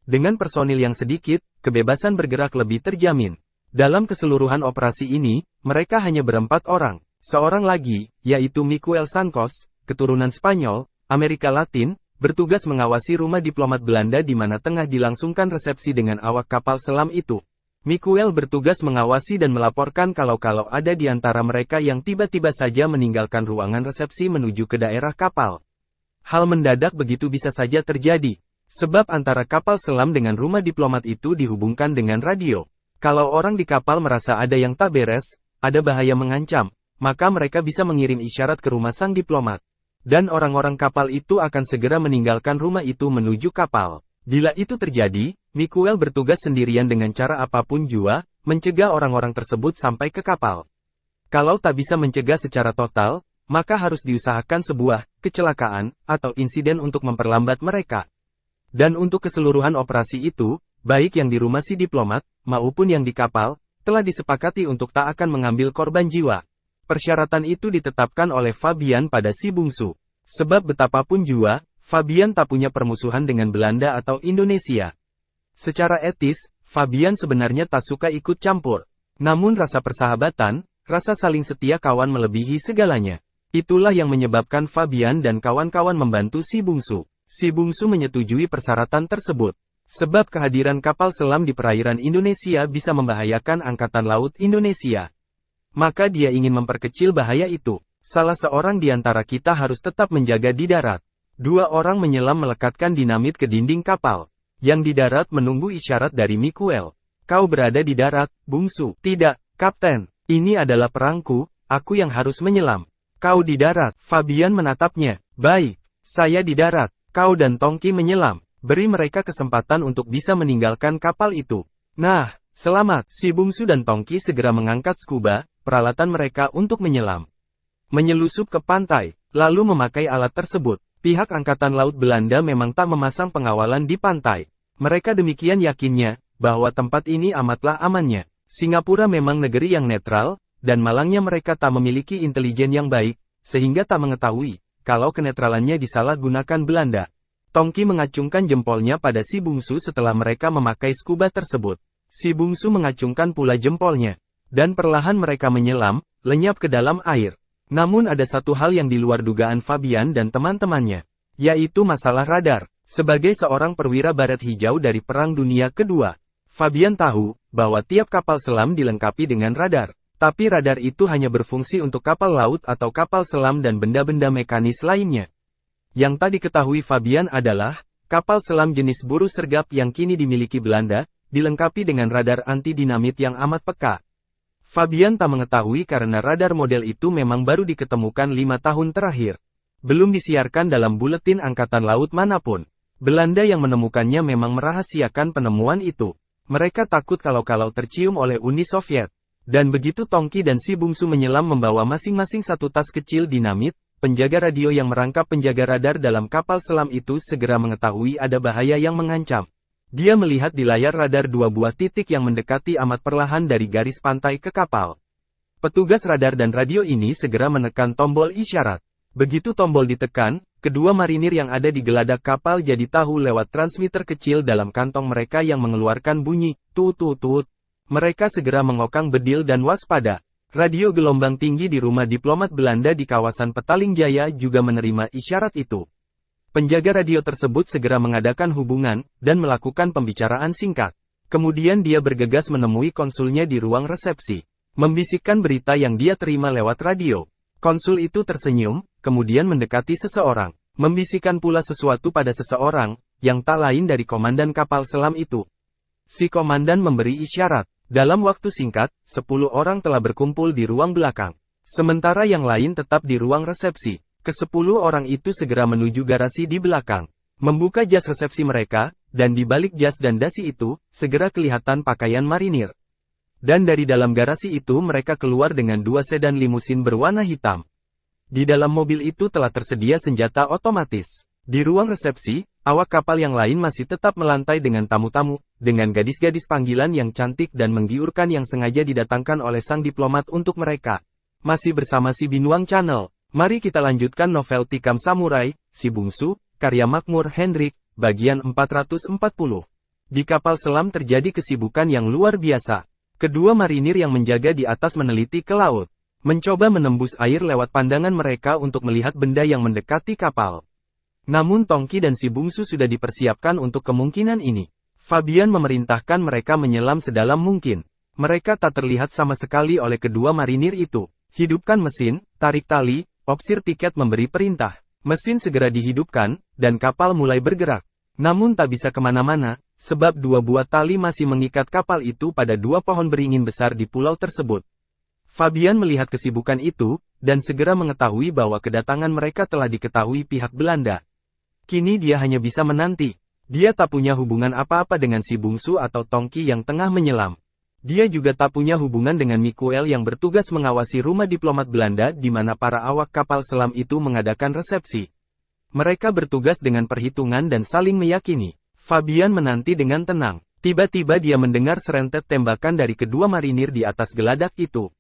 Dengan personil yang sedikit, kebebasan bergerak lebih terjamin. Dalam keseluruhan operasi ini, mereka hanya berempat orang. Seorang lagi, yaitu Miguel Sancos, keturunan Spanyol, Amerika Latin, bertugas mengawasi rumah diplomat Belanda di mana tengah dilangsungkan resepsi dengan awak kapal selam itu. Miguel bertugas mengawasi dan melaporkan kalau ada di antara mereka yang tiba-tiba saja meninggalkan ruangan resepsi menuju ke daerah kapal. Hal mendadak begitu bisa saja terjadi, sebab antara kapal selam dengan rumah diplomat itu dihubungkan dengan radio. Kalau orang di kapal merasa ada yang tak beres, ada bahaya mengancam, maka mereka bisa mengirim isyarat ke rumah sang diplomat. Dan orang-orang kapal itu akan segera meninggalkan rumah itu menuju kapal. Bila itu terjadi, Miguel bertugas sendirian dengan cara apapun jua, mencegah orang-orang tersebut sampai ke kapal. Kalau tak bisa mencegah secara total, maka harus diusahakan sebuah kecelakaan atau insiden untuk memperlambat mereka. Dan untuk keseluruhan operasi itu, baik yang di rumah si diplomat, maupun yang di kapal, telah disepakati untuk tak akan mengambil korban jiwa. Persyaratan itu ditetapkan oleh Fabian pada si bungsu. Sebab betapapun jua, Fabian tak punya permusuhan dengan Belanda atau Indonesia. Secara etis, Fabian sebenarnya tak suka ikut campur. Namun rasa persahabatan, rasa saling setia kawan melebihi segalanya. Itulah yang menyebabkan Fabian dan kawan-kawan membantu si bungsu. Si bungsu menyetujui persyaratan tersebut. Sebab kehadiran kapal selam di perairan Indonesia bisa membahayakan Angkatan Laut Indonesia. Maka dia ingin memperkecil bahaya itu. Salah seorang di antara kita harus tetap menjaga di darat. 2 orang menyelam melekatkan dinamit ke dinding kapal. Yang di darat menunggu isyarat dari Miguel. Kau berada di darat, bungsu. Tidak, Kapten. Ini adalah perangku, aku yang harus menyelam. Kau di darat. Fabian menatapnya. Baik, saya di darat. Kau dan Tongki menyelam. Beri mereka kesempatan untuk bisa meninggalkan kapal itu. Nah, selamat. Si bungsu dan Tongki segera mengangkat scuba, peralatan mereka untuk menyelam. Menyelusup ke pantai, lalu memakai alat tersebut. Pihak Angkatan Laut Belanda memang tak memasang pengawalan di pantai. Mereka demikian yakinnya, bahwa tempat ini amatlah amannya. Singapura memang negeri yang netral, dan malangnya mereka tak memiliki intelijen yang baik, sehingga tak mengetahui, kalau kenetralannya disalahgunakan Belanda. Tongki mengacungkan jempolnya pada si bungsu setelah mereka memakai scuba tersebut. Si bungsu mengacungkan pula jempolnya. Dan perlahan mereka menyelam, lenyap ke dalam air. Namun ada satu hal yang di luar dugaan Fabian dan teman-temannya, yaitu masalah radar. Sebagai seorang perwira baret hijau dari Perang Dunia Kedua, Fabian tahu bahwa tiap kapal selam dilengkapi dengan radar. Tapi radar itu hanya berfungsi untuk kapal laut atau kapal selam dan benda-benda mekanis lainnya. Yang tak diketahui Fabian adalah, kapal selam jenis buru sergap yang kini dimiliki Belanda, dilengkapi dengan radar anti-dinamit yang amat peka. Fabian tak mengetahui karena radar model itu memang baru diketemukan 5 tahun terakhir. Belum disiarkan dalam buletin Angkatan Laut manapun. Belanda yang menemukannya memang merahasiakan penemuan itu. Mereka takut kalau tercium oleh Uni Soviet. Dan begitu Tongki dan si bungsu menyelam membawa masing-masing satu tas kecil dinamit, penjaga radio yang merangkap penjaga radar dalam kapal selam itu segera mengetahui ada bahaya yang mengancam. Dia melihat di layar radar 2 buah titik yang mendekati amat perlahan dari garis pantai ke kapal. Petugas radar dan radio ini segera menekan tombol isyarat. Begitu tombol ditekan, kedua marinir yang ada di geladak kapal jadi tahu lewat transmitter kecil dalam kantong mereka yang mengeluarkan bunyi, tut-tut-tut. Mereka segera mengokang bedil dan waspada. Radio gelombang tinggi di rumah diplomat Belanda di kawasan Petaling Jaya juga menerima isyarat itu. Penjaga radio tersebut segera mengadakan hubungan, dan melakukan pembicaraan singkat. Kemudian dia bergegas menemui konsulnya di ruang resepsi. Membisikkan berita yang dia terima lewat radio. Konsul itu tersenyum, kemudian mendekati seseorang. Membisikkan pula sesuatu pada seseorang, yang tak lain dari komandan kapal selam itu. Si komandan memberi isyarat. Dalam waktu singkat, 10 orang telah berkumpul di ruang belakang. Sementara yang lain tetap di ruang resepsi. Ke-10 orang itu segera menuju garasi di belakang. Membuka jas resepsi mereka, dan di balik jas dan dasi itu, segera kelihatan pakaian marinir. Dan dari dalam garasi itu mereka keluar dengan 2 sedan limusin berwarna hitam. Di dalam mobil itu telah tersedia senjata otomatis. Di ruang resepsi, awak kapal yang lain masih tetap melantai dengan tamu-tamu, dengan gadis-gadis panggilan yang cantik dan menggiurkan yang sengaja didatangkan oleh sang diplomat untuk mereka. Masih bersama si Binuang Channel. Mari kita lanjutkan novel Tikam Samurai, Si Bungsu, karya Makmur Hendrik, bagian 440. Di kapal selam terjadi kesibukan yang luar biasa. Kedua marinir yang menjaga di atas meneliti ke laut. Mencoba menembus air lewat pandangan mereka untuk melihat benda yang mendekati kapal. Namun Tongki dan si Bungsu sudah dipersiapkan untuk kemungkinan ini. Fabian memerintahkan mereka menyelam sedalam mungkin. Mereka tak terlihat sama sekali oleh kedua marinir itu. Hidupkan mesin, tarik tali, opsir piket memberi perintah. Mesin segera dihidupkan, dan kapal mulai bergerak. Namun tak bisa kemana-mana, sebab dua buah tali masih mengikat kapal itu pada dua pohon beringin besar di pulau tersebut. Fabian melihat kesibukan itu, dan segera mengetahui bahwa kedatangan mereka telah diketahui pihak Belanda. Kini dia hanya bisa menanti. Dia tak punya hubungan apa-apa dengan si bungsu atau Tongki yang tengah menyelam. Dia juga tak punya hubungan dengan Miguel yang bertugas mengawasi rumah diplomat Belanda di mana para awak kapal selam itu mengadakan resepsi. Mereka bertugas dengan perhitungan dan saling meyakini. Fabian menanti dengan tenang. Tiba-tiba dia mendengar serentet tembakan dari kedua marinir di atas geladak itu.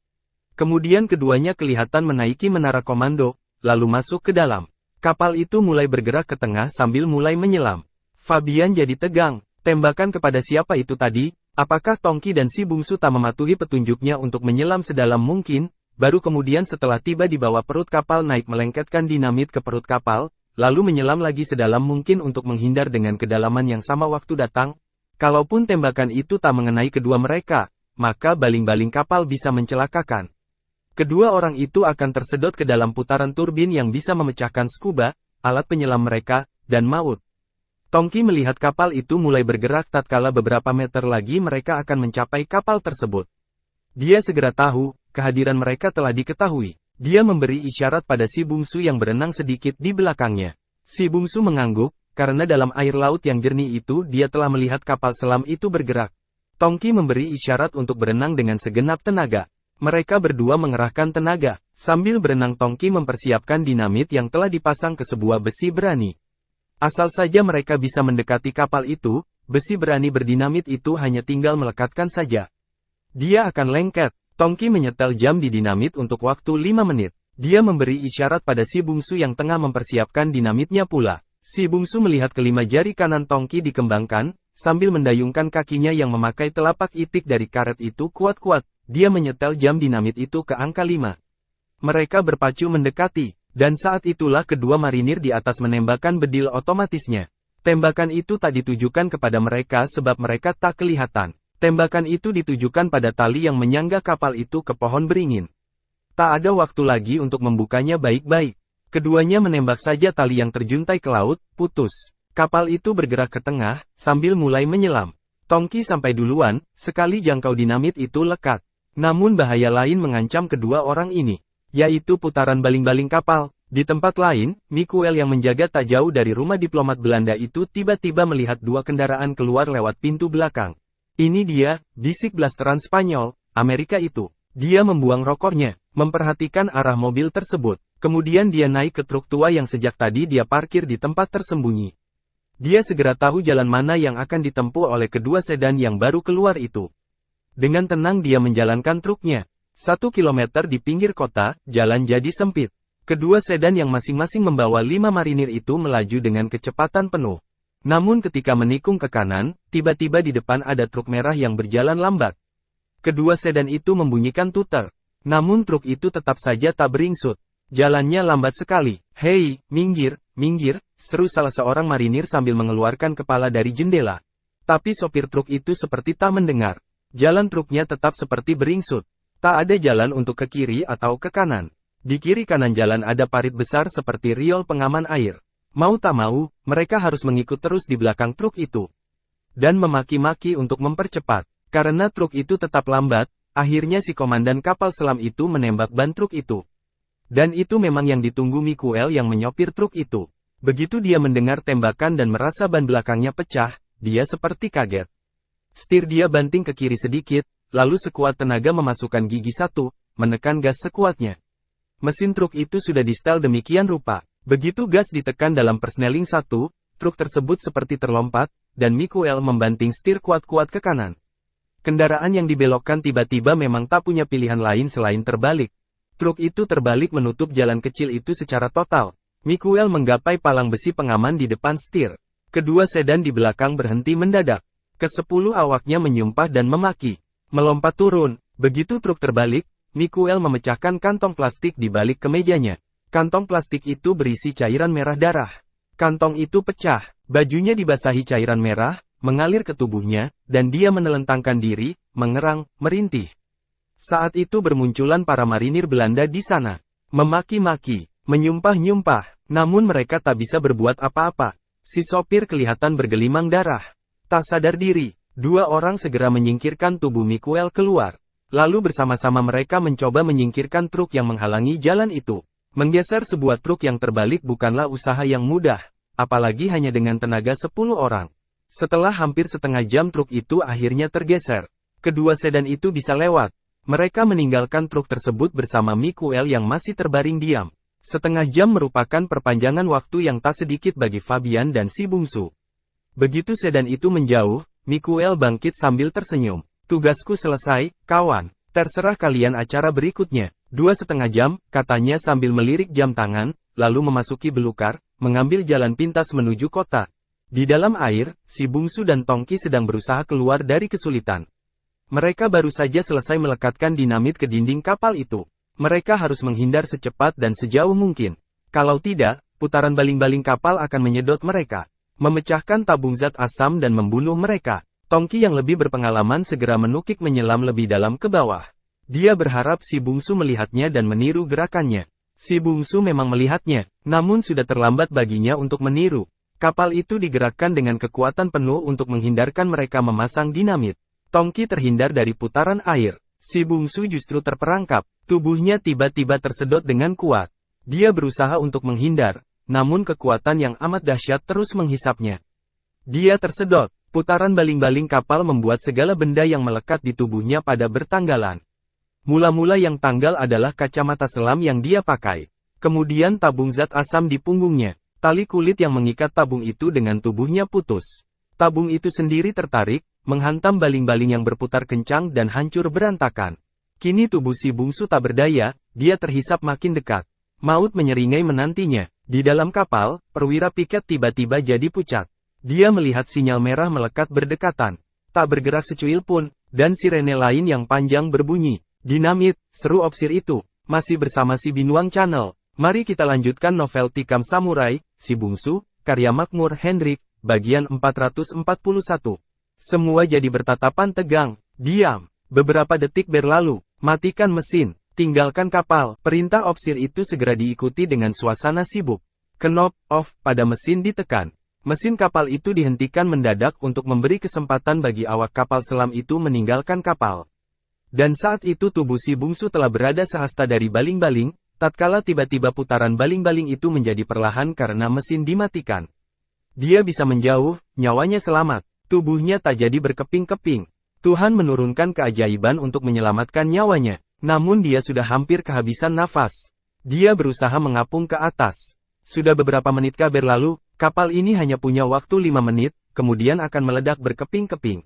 Kemudian keduanya kelihatan menaiki menara komando, lalu masuk ke dalam. Kapal itu mulai bergerak ke tengah sambil mulai menyelam. Fabian jadi tegang. Tembakan kepada siapa itu tadi? Apakah Tongki dan si bungsu tak mematuhi petunjuknya untuk menyelam sedalam mungkin? Baru kemudian setelah tiba di bawah perut kapal naik melengketkan dinamit ke perut kapal, lalu menyelam lagi sedalam mungkin untuk menghindar dengan kedalaman yang sama waktu datang? Kalaupun tembakan itu tak mengenai kedua mereka, maka baling-baling kapal bisa mencelakakan. Kedua orang itu akan tersedot ke dalam putaran turbin yang bisa memecahkan scuba, alat penyelam mereka, dan maut. Tongki melihat kapal itu mulai bergerak tatkala beberapa meter lagi mereka akan mencapai kapal tersebut. Dia segera tahu, kehadiran mereka telah diketahui. Dia memberi isyarat pada si bungsu yang berenang sedikit di belakangnya. Si bungsu mengangguk, karena dalam air laut yang jernih itu dia telah melihat kapal selam itu bergerak. Tongki memberi isyarat untuk berenang dengan segenap tenaga. Mereka berdua mengerahkan tenaga. Sambil berenang Tongki mempersiapkan dinamit yang telah dipasang ke sebuah besi berani. Asal saja mereka bisa mendekati kapal itu, besi berani berdinamit itu hanya tinggal melekatkan saja. Dia akan lengket. Tongki menyetel jam di dinamit untuk waktu 5 menit. Dia memberi isyarat pada si bungsu yang tengah mempersiapkan dinamitnya pula. Si bungsu melihat kelima jari kanan Tongki dikembangkan, sambil mendayungkan kakinya yang memakai telapak itik dari karet itu kuat-kuat. Dia menyetel jam dinamit itu ke angka 5. Mereka berpacu mendekati. Dan saat itulah kedua marinir di atas menembakkan bedil otomatisnya. Tembakan itu tak ditujukan kepada mereka sebab mereka tak kelihatan. Tembakan itu ditujukan pada tali yang menyangga kapal itu ke pohon beringin. Tak ada waktu lagi untuk membukanya baik-baik. Keduanya menembak saja tali yang terjuntai ke laut, putus. Kapal itu bergerak ke tengah, sambil mulai menyelam. Tongki sampai duluan, sekali jangkau dinamit itu lekat. Namun bahaya lain mengancam kedua orang ini. Yaitu putaran baling-baling kapal. Di tempat lain, Miguel yang menjaga tak jauh dari rumah diplomat Belanda itu tiba-tiba melihat dua kendaraan keluar lewat pintu belakang. Ini dia, bisik blasteran Spanyol, Amerika itu. Dia membuang rokoknya, memperhatikan arah mobil tersebut. Kemudian dia naik ke truk tua yang sejak tadi dia parkir di tempat tersembunyi. Dia segera tahu jalan mana yang akan ditempuh oleh kedua sedan yang baru keluar itu. Dengan tenang dia menjalankan truknya. 1 kilometer di pinggir kota, jalan jadi sempit. Kedua sedan yang masing-masing membawa 5 marinir itu melaju dengan kecepatan penuh. Namun ketika menikung ke kanan, tiba-tiba di depan ada truk merah yang berjalan lambat. Kedua sedan itu membunyikan tuter. Namun truk itu tetap saja tak beringsut. Jalannya lambat sekali. "Hei, minggir, minggir," seru salah seorang marinir sambil mengeluarkan kepala dari jendela. Tapi sopir truk itu seperti tak mendengar. Jalan truknya tetap seperti beringsut. Tak ada jalan untuk ke kiri atau ke kanan. Di kiri kanan jalan ada parit besar seperti riol pengaman air. Mau tak mau, mereka harus mengikut terus di belakang truk itu. Dan memaki-maki untuk mempercepat. Karena truk itu tetap lambat, akhirnya si komandan kapal selam itu menembak ban truk itu. Dan itu memang yang ditunggu Miguel yang menyopir truk itu. Begitu dia mendengar tembakan dan merasa ban belakangnya pecah, dia seperti kaget. Setir dia banting ke kiri sedikit, lalu sekuat tenaga memasukkan gigi satu, menekan gas sekuatnya. Mesin truk itu sudah di-setel demikian rupa. Begitu gas ditekan dalam persneling satu, truk tersebut seperti terlompat, dan Miguel membanting setir kuat-kuat ke kanan. Kendaraan yang dibelokkan tiba-tiba memang tak punya pilihan lain selain terbalik. Truk itu terbalik menutup jalan kecil itu secara total. Miguel menggapai palang besi pengaman di depan setir. Kedua sedan di belakang berhenti mendadak. Ke-10 awaknya menyumpah dan memaki. Melompat turun. Begitu truk terbalik, Miguel memecahkan kantong plastik di balik kemejanya. Kantong plastik itu berisi cairan merah darah. Kantong itu pecah. Bajunya dibasahi cairan merah, mengalir ke tubuhnya, dan dia menelentangkan diri, mengerang, merintih. Saat itu bermunculan para marinir Belanda di sana. Memaki-maki, menyumpah-nyumpah, namun mereka tak bisa berbuat apa-apa. Si sopir kelihatan bergelimang darah. Tak sadar diri, dua orang segera menyingkirkan tubuh Miguel keluar. Lalu bersama-sama mereka mencoba menyingkirkan truk yang menghalangi jalan itu. Menggeser sebuah truk yang terbalik bukanlah usaha yang mudah, apalagi hanya dengan tenaga 10 orang. Setelah hampir setengah jam truk itu akhirnya tergeser. Kedua sedan itu bisa lewat. Mereka meninggalkan truk tersebut bersama Miguel yang masih terbaring diam. Setengah jam merupakan perpanjangan waktu yang tak sedikit bagi Fabian dan si bungsu. Begitu sedan itu menjauh, Miguel bangkit sambil tersenyum. Tugasku selesai, kawan. Terserah kalian acara berikutnya. 2,5 jam, katanya sambil melirik jam tangan, lalu memasuki belukar, mengambil jalan pintas menuju kota. Di dalam air, si bungsu dan Tongki sedang berusaha keluar dari kesulitan. Mereka baru saja selesai melekatkan dinamit ke dinding kapal itu. Mereka harus menghindar secepat dan sejauh mungkin. Kalau tidak, putaran baling-baling kapal akan menyedot mereka, memecahkan tabung zat asam dan membunuh mereka. Tongki yang lebih berpengalaman segera menukik menyelam lebih dalam ke bawah. Dia berharap si bungsu melihatnya dan meniru gerakannya. Si bungsu memang melihatnya, namun sudah terlambat baginya untuk meniru. Kapal itu digerakkan dengan kekuatan penuh untuk menghindarkan mereka memasang dinamit. Tongki terhindar dari putaran air. Si bungsu justru terperangkap. Tubuhnya tiba-tiba tersedot dengan kuat. Dia berusaha untuk menghindar, namun kekuatan yang amat dahsyat terus menghisapnya. Dia tersedot. Putaran baling-baling kapal membuat segala benda yang melekat di tubuhnya pada bertanggalan. Mula-mula yang tanggal adalah kacamata selam yang dia pakai. Kemudian tabung zat asam di punggungnya. Tali kulit yang mengikat tabung itu dengan tubuhnya putus. Tabung itu sendiri tertarik, menghantam baling-baling yang berputar kencang dan hancur berantakan. Kini tubuh si bungsu tak berdaya, dia terhisap makin dekat. Maut menyeringai menantinya. Di dalam kapal, perwira piket tiba-tiba jadi pucat. Dia melihat sinyal merah melekat berdekatan. Tak bergerak secuil pun, dan sirene lain yang panjang berbunyi. Dinamit, seru opsir itu. Masih bersama si Binuang Channel. Mari kita lanjutkan novel Tikam Samurai, Si Bungsu, karya Makmur Hendrik, bagian 441. Semua jadi bertatapan tegang. Diam. Beberapa detik berlalu. Matikan mesin. Tinggalkan kapal. Perintah opsir itu segera diikuti dengan suasana sibuk. Knop off pada mesin ditekan. Mesin kapal itu dihentikan mendadak untuk memberi kesempatan bagi awak kapal selam itu meninggalkan kapal. Dan saat itu tubuh si bungsu telah berada sehasta dari baling-baling, tatkala tiba-tiba putaran baling-baling itu menjadi perlahan karena mesin dimatikan. Dia bisa menjauh, nyawanya selamat, tubuhnya tak jadi berkeping-keping. Tuhan menurunkan keajaiban untuk menyelamatkan nyawanya, namun dia sudah hampir kehabisan nafas. Dia berusaha mengapung ke atas. Sudah beberapa menit berlalu, kapal ini hanya punya waktu 5 menit, kemudian akan meledak berkeping-keping.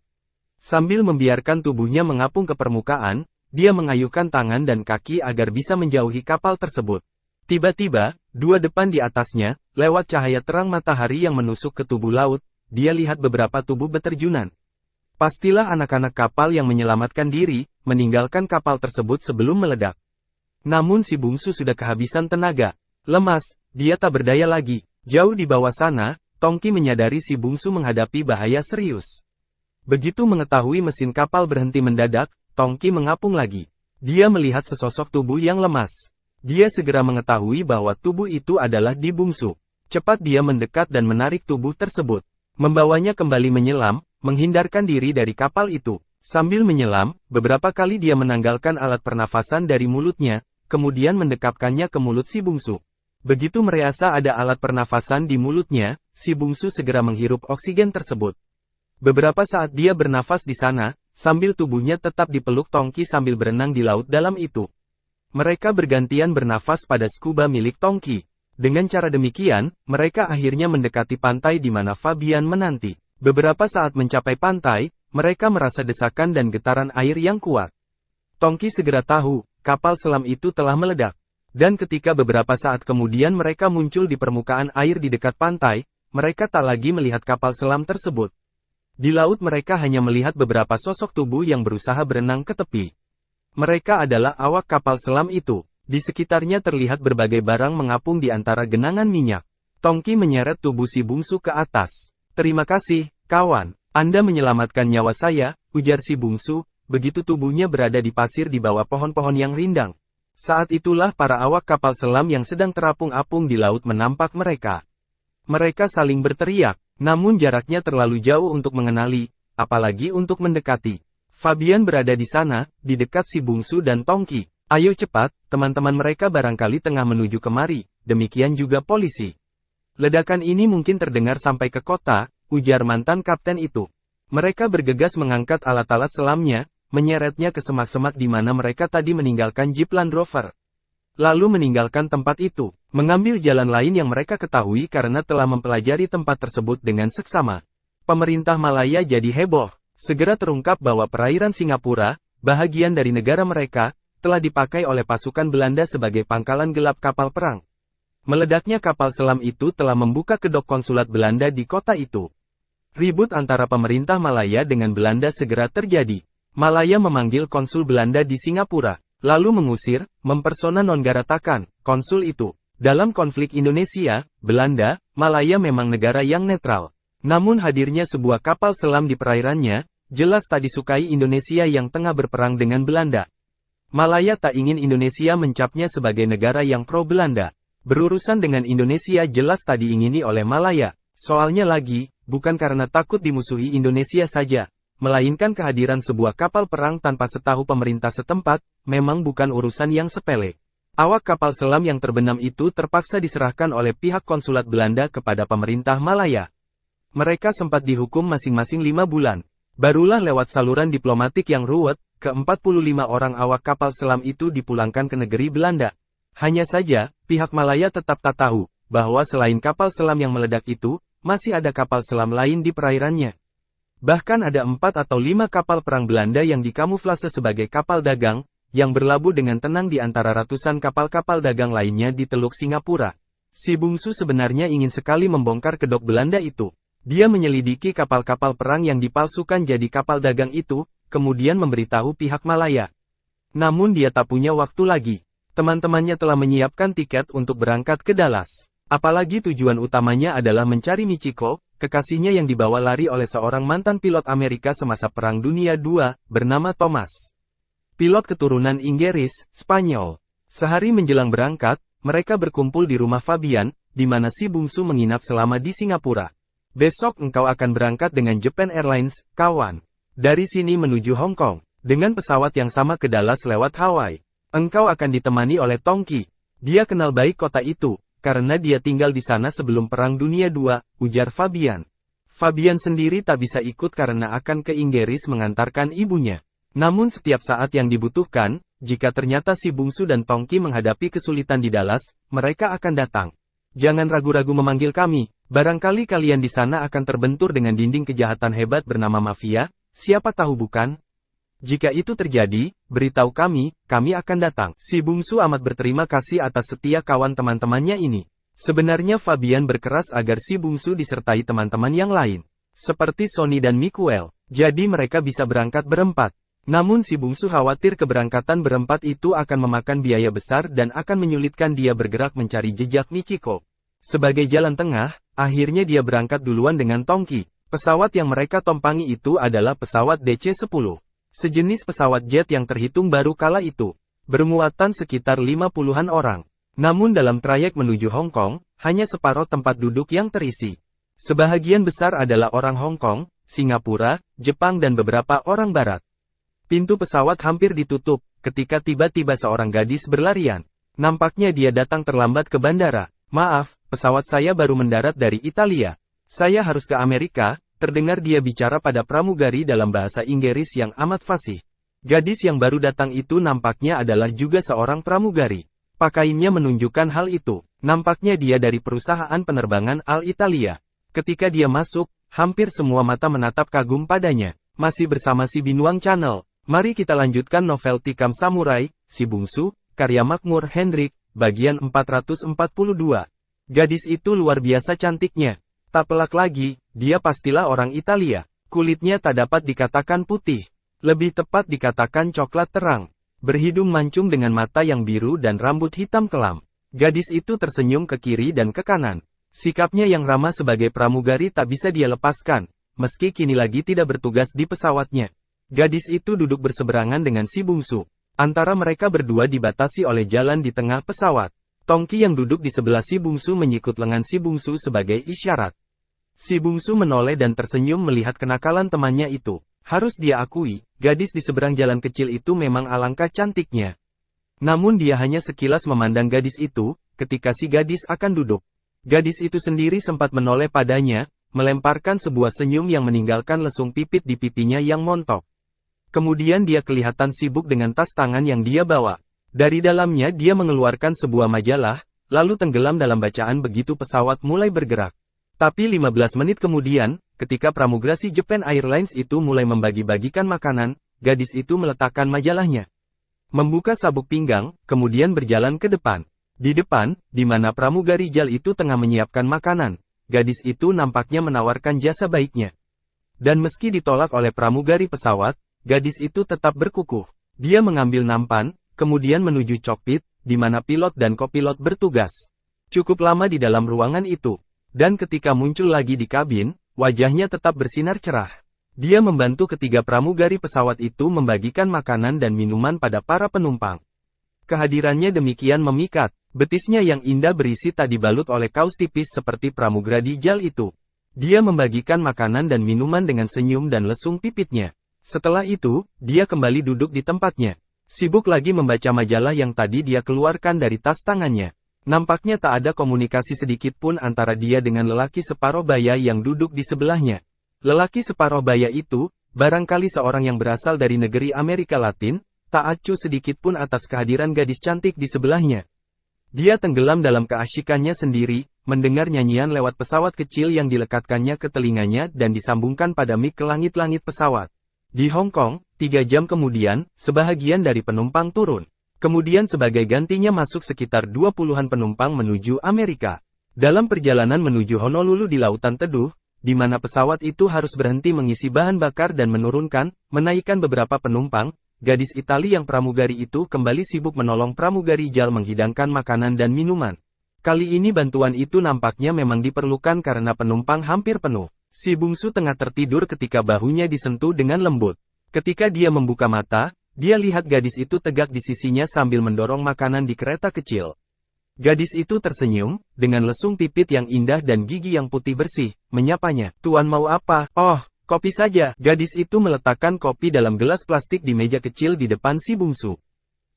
Sambil membiarkan tubuhnya mengapung ke permukaan, dia mengayuhkan tangan dan kaki agar bisa menjauhi kapal tersebut. Tiba-tiba, dua depan di atasnya, lewat cahaya terang matahari yang menusuk ke tubuh laut, dia lihat beberapa tubuh beterjunan. Pastilah anak-anak kapal yang menyelamatkan diri, meninggalkan kapal tersebut sebelum meledak. Namun si bungsu sudah kehabisan tenaga. Lemas, dia tak berdaya lagi. Jauh di bawah sana, Tongki menyadari si bungsu menghadapi bahaya serius. Begitu mengetahui mesin kapal berhenti mendadak, Tongki mengapung lagi. Dia melihat sesosok tubuh yang lemas. Dia segera mengetahui bahwa tubuh itu adalah Di Bungsu. Cepat dia mendekat dan menarik tubuh tersebut. Membawanya kembali menyelam, menghindarkan diri dari kapal itu. Sambil menyelam, beberapa kali dia menanggalkan alat pernafasan dari mulutnya, kemudian mendekapkannya ke mulut si bungsu. Begitu merasa ada alat pernafasan di mulutnya, si bungsu segera menghirup oksigen tersebut. Beberapa saat dia bernafas di sana, sambil tubuhnya tetap dipeluk Tongki sambil berenang di laut dalam itu. Mereka bergantian bernafas pada scuba milik Tongki. Dengan cara demikian, mereka akhirnya mendekati pantai di mana Fabian menanti. Beberapa saat mencapai pantai, mereka merasa desakan dan getaran air yang kuat. Tongki segera tahu, kapal selam itu telah meledak. Dan ketika beberapa saat kemudian mereka muncul di permukaan air di dekat pantai, mereka tak lagi melihat kapal selam tersebut. Di laut mereka hanya melihat beberapa sosok tubuh yang berusaha berenang ke tepi. Mereka adalah awak kapal selam itu. Di sekitarnya terlihat berbagai barang mengapung di antara genangan minyak. Tongki menyeret tubuh si bungsu ke atas. Terima kasih, kawan. Anda menyelamatkan nyawa saya, ujar si bungsu, begitu tubuhnya berada di pasir di bawah pohon-pohon yang rindang. Saat itulah para awak kapal selam yang sedang terapung-apung di laut menampak mereka. Mereka saling berteriak, namun jaraknya terlalu jauh untuk mengenali, apalagi untuk mendekati. Fabian berada di sana, di dekat si bungsu dan Tongki. Ayo cepat, teman-teman mereka barangkali tengah menuju kemari, demikian juga polisi. Ledakan ini mungkin terdengar sampai ke kota, ujar mantan kapten itu. Mereka bergegas mengangkat alat-alat selamnya, menyeretnya ke semak-semak di mana mereka tadi meninggalkan Jeep Land Rover. Lalu meninggalkan tempat itu, mengambil jalan lain yang mereka ketahui karena telah mempelajari tempat tersebut dengan seksama. Pemerintah Malaya jadi heboh. Segera terungkap bahwa perairan Singapura, bahagian dari negara mereka, telah dipakai oleh pasukan Belanda sebagai pangkalan gelap kapal perang. Meledaknya kapal selam itu telah membuka kedok konsulat Belanda di kota itu. Ribut antara pemerintah Malaya dengan Belanda segera terjadi. Malaya memanggil konsul Belanda di Singapura, lalu mengusir, mempersona nongaratakan, konsul itu. Dalam konflik Indonesia, Belanda, Malaya memang negara yang netral. Namun hadirnya sebuah kapal selam di perairannya, jelas tak disukai Indonesia yang tengah berperang dengan Belanda. Malaya tak ingin Indonesia mencapnya sebagai negara yang pro-Belanda. Berurusan dengan Indonesia jelas tak diingini oleh Malaya. Soalnya lagi, bukan karena takut dimusuhi Indonesia saja, melainkan kehadiran sebuah kapal perang tanpa setahu pemerintah setempat, memang bukan urusan yang sepele. Awak kapal selam yang terbenam itu terpaksa diserahkan oleh pihak konsulat Belanda kepada pemerintah Malaya. Mereka sempat dihukum masing-masing 5 bulan. Barulah lewat saluran diplomatik yang ruwet, ke-45 orang awak kapal selam itu dipulangkan ke negeri Belanda. Hanya saja, pihak Malaya tetap tak tahu, bahwa selain kapal selam yang meledak itu, masih ada kapal selam lain di perairannya. Bahkan ada 4 atau 5 kapal perang Belanda yang dikamuflase sebagai kapal dagang, yang berlabuh dengan tenang di antara ratusan kapal-kapal dagang lainnya di Teluk Singapura. Si bungsu sebenarnya ingin sekali membongkar kedok Belanda itu. Dia menyelidiki kapal-kapal perang yang dipalsukan jadi kapal dagang itu, kemudian memberitahu pihak Malaya. Namun dia tak punya waktu lagi. Teman-temannya telah menyiapkan tiket untuk berangkat ke Dallas. Apalagi tujuan utamanya adalah mencari Michiko, kekasihnya yang dibawa lari oleh seorang mantan pilot Amerika semasa Perang Dunia II, bernama Thomas. Pilot keturunan Inggris, Spanyol. Sehari menjelang berangkat, mereka berkumpul di rumah Fabian, di mana si bungsu menginap selama di Singapura. Besok engkau akan berangkat dengan Japan Airlines, kawan. Dari sini menuju Hong Kong, dengan pesawat yang sama ke Dallas lewat Hawaii. Engkau akan ditemani oleh Tongki. Dia kenal baik kota itu, karena dia tinggal di sana sebelum Perang Dunia II, ujar Fabian. Fabian sendiri tak bisa ikut karena akan ke Inggris mengantarkan ibunya. Namun setiap saat yang dibutuhkan, jika ternyata si bungsu dan Tongki menghadapi kesulitan di Dallas, mereka akan datang. Jangan ragu-ragu memanggil kami, barangkali kalian di sana akan terbentur dengan dinding kejahatan hebat bernama mafia, siapa tahu bukan? Jika itu terjadi, beritahu kami akan datang. Si bungsu amat berterima kasih atas setia kawan teman-temannya ini. Sebenarnya Fabian berkeras agar si bungsu disertai teman-teman yang lain, seperti Sonny dan Miguel, jadi mereka bisa berangkat berempat. Namun si bungsu khawatir keberangkatan berempat itu akan memakan biaya besar dan akan menyulitkan dia bergerak mencari jejak Michiko. Sebagai jalan tengah, akhirnya dia berangkat duluan dengan Tongki. Pesawat yang mereka tumpangi itu adalah pesawat DC-10. Sejenis pesawat jet yang terhitung baru kala itu, bermuatan sekitar 50-an orang. Namun dalam trayek menuju Hong Kong, hanya separuh tempat duduk yang terisi. Sebahagian besar adalah orang Hong Kong, Singapura, Jepang dan beberapa orang Barat. Pintu pesawat hampir ditutup, ketika tiba-tiba seorang gadis berlarian. Nampaknya dia datang terlambat ke bandara. Maaf, pesawat saya baru mendarat dari Italia. Saya harus ke Amerika. Terdengar dia bicara pada pramugari dalam bahasa Inggris yang amat fasih. Gadis yang baru datang itu nampaknya adalah juga seorang pramugari. Pakaiannya menunjukkan hal itu. Nampaknya dia dari perusahaan penerbangan Alitalia. Ketika dia masuk, hampir semua mata menatap kagum padanya. Masih bersama si Binuang Channel. Mari kita lanjutkan novel Tikam Samurai, Si Bungsu, karya Makmur Hendrik, bagian 442. Gadis itu luar biasa cantiknya. Tak pelak lagi, dia pastilah orang Italia. Kulitnya tak dapat dikatakan putih. Lebih tepat dikatakan coklat terang. Berhidung mancung dengan mata yang biru dan rambut hitam kelam. Gadis itu tersenyum ke kiri dan ke kanan. Sikapnya yang ramah sebagai pramugari tak bisa dia lepaskan. meski kini lagi tidak bertugas di pesawatnya. Gadis itu duduk berseberangan dengan si bungsu. Antara mereka berdua dibatasi oleh jalan di tengah pesawat. Tongki yang duduk di sebelah si bungsu menyikut lengan si bungsu sebagai isyarat. Si bungsu menoleh dan tersenyum melihat kenakalan temannya itu. Harus dia akui, gadis di seberang jalan kecil itu memang alangkah cantiknya. Namun dia hanya sekilas memandang gadis itu, ketika si gadis akan duduk. Gadis itu sendiri sempat menoleh padanya, melemparkan sebuah senyum yang meninggalkan lesung pipit di pipinya yang montok. Kemudian dia kelihatan sibuk dengan tas tangan yang dia bawa. Dari dalamnya dia mengeluarkan sebuah majalah, lalu tenggelam dalam bacaan begitu pesawat mulai bergerak. Tapi 15 menit kemudian, ketika pramugari Japan Airlines itu mulai membagi-bagikan makanan, gadis itu meletakkan majalahnya. Membuka sabuk pinggang, kemudian berjalan ke depan. Di depan, di mana pramugari JAL itu tengah menyiapkan makanan, gadis itu nampaknya menawarkan jasa baiknya. Dan meski ditolak oleh pramugari pesawat, gadis itu tetap berkukuh. Dia mengambil nampan, kemudian menuju kokpit, di mana pilot dan kopilot bertugas. Cukup lama di dalam ruangan itu. Dan ketika muncul lagi di kabin, wajahnya tetap bersinar cerah. Dia membantu ketiga pramugari pesawat itu membagikan makanan dan minuman pada para penumpang. Kehadirannya demikian memikat, betisnya yang indah berisi tak dibalut oleh kaos tipis seperti pramugari JAL itu. Dia membagikan makanan dan minuman dengan senyum dan lesung pipitnya. Setelah itu, dia kembali duduk di tempatnya. Sibuk lagi membaca majalah yang tadi dia keluarkan dari tas tangannya. Nampaknya tak ada komunikasi sedikit pun antara dia dengan lelaki separuh baya yang duduk di sebelahnya. Lelaki separuh baya itu, barangkali seorang yang berasal dari negeri Amerika Latin, tak acuh sedikit pun atas kehadiran gadis cantik di sebelahnya. Dia tenggelam dalam keasyikannya sendiri, mendengar nyanyian lewat pesawat kecil yang dilekatkannya ke telinganya dan disambungkan pada mik ke langit-langit pesawat. Di Hong Kong, 3 jam kemudian, sebahagian dari penumpang turun. Kemudian sebagai gantinya masuk sekitar 20-an penumpang menuju Amerika. Dalam perjalanan menuju Honolulu di Lautan Teduh, di mana pesawat itu harus berhenti mengisi bahan bakar dan menurunkan, menaikkan beberapa penumpang, gadis Itali yang pramugari itu kembali sibuk menolong pramugari JAL menghidangkan makanan dan minuman. Kali ini bantuan itu nampaknya memang diperlukan karena penumpang hampir penuh. Si bungsu tengah tertidur ketika bahunya disentuh dengan lembut. Ketika dia membuka mata, dia lihat gadis itu tegak di sisinya sambil mendorong makanan di kereta kecil. Gadis itu tersenyum, dengan lesung pipit yang indah dan gigi yang putih bersih, menyapanya. "Tuan mau apa?" "Oh, kopi saja." Gadis itu meletakkan kopi dalam gelas plastik di meja kecil di depan si bungsu.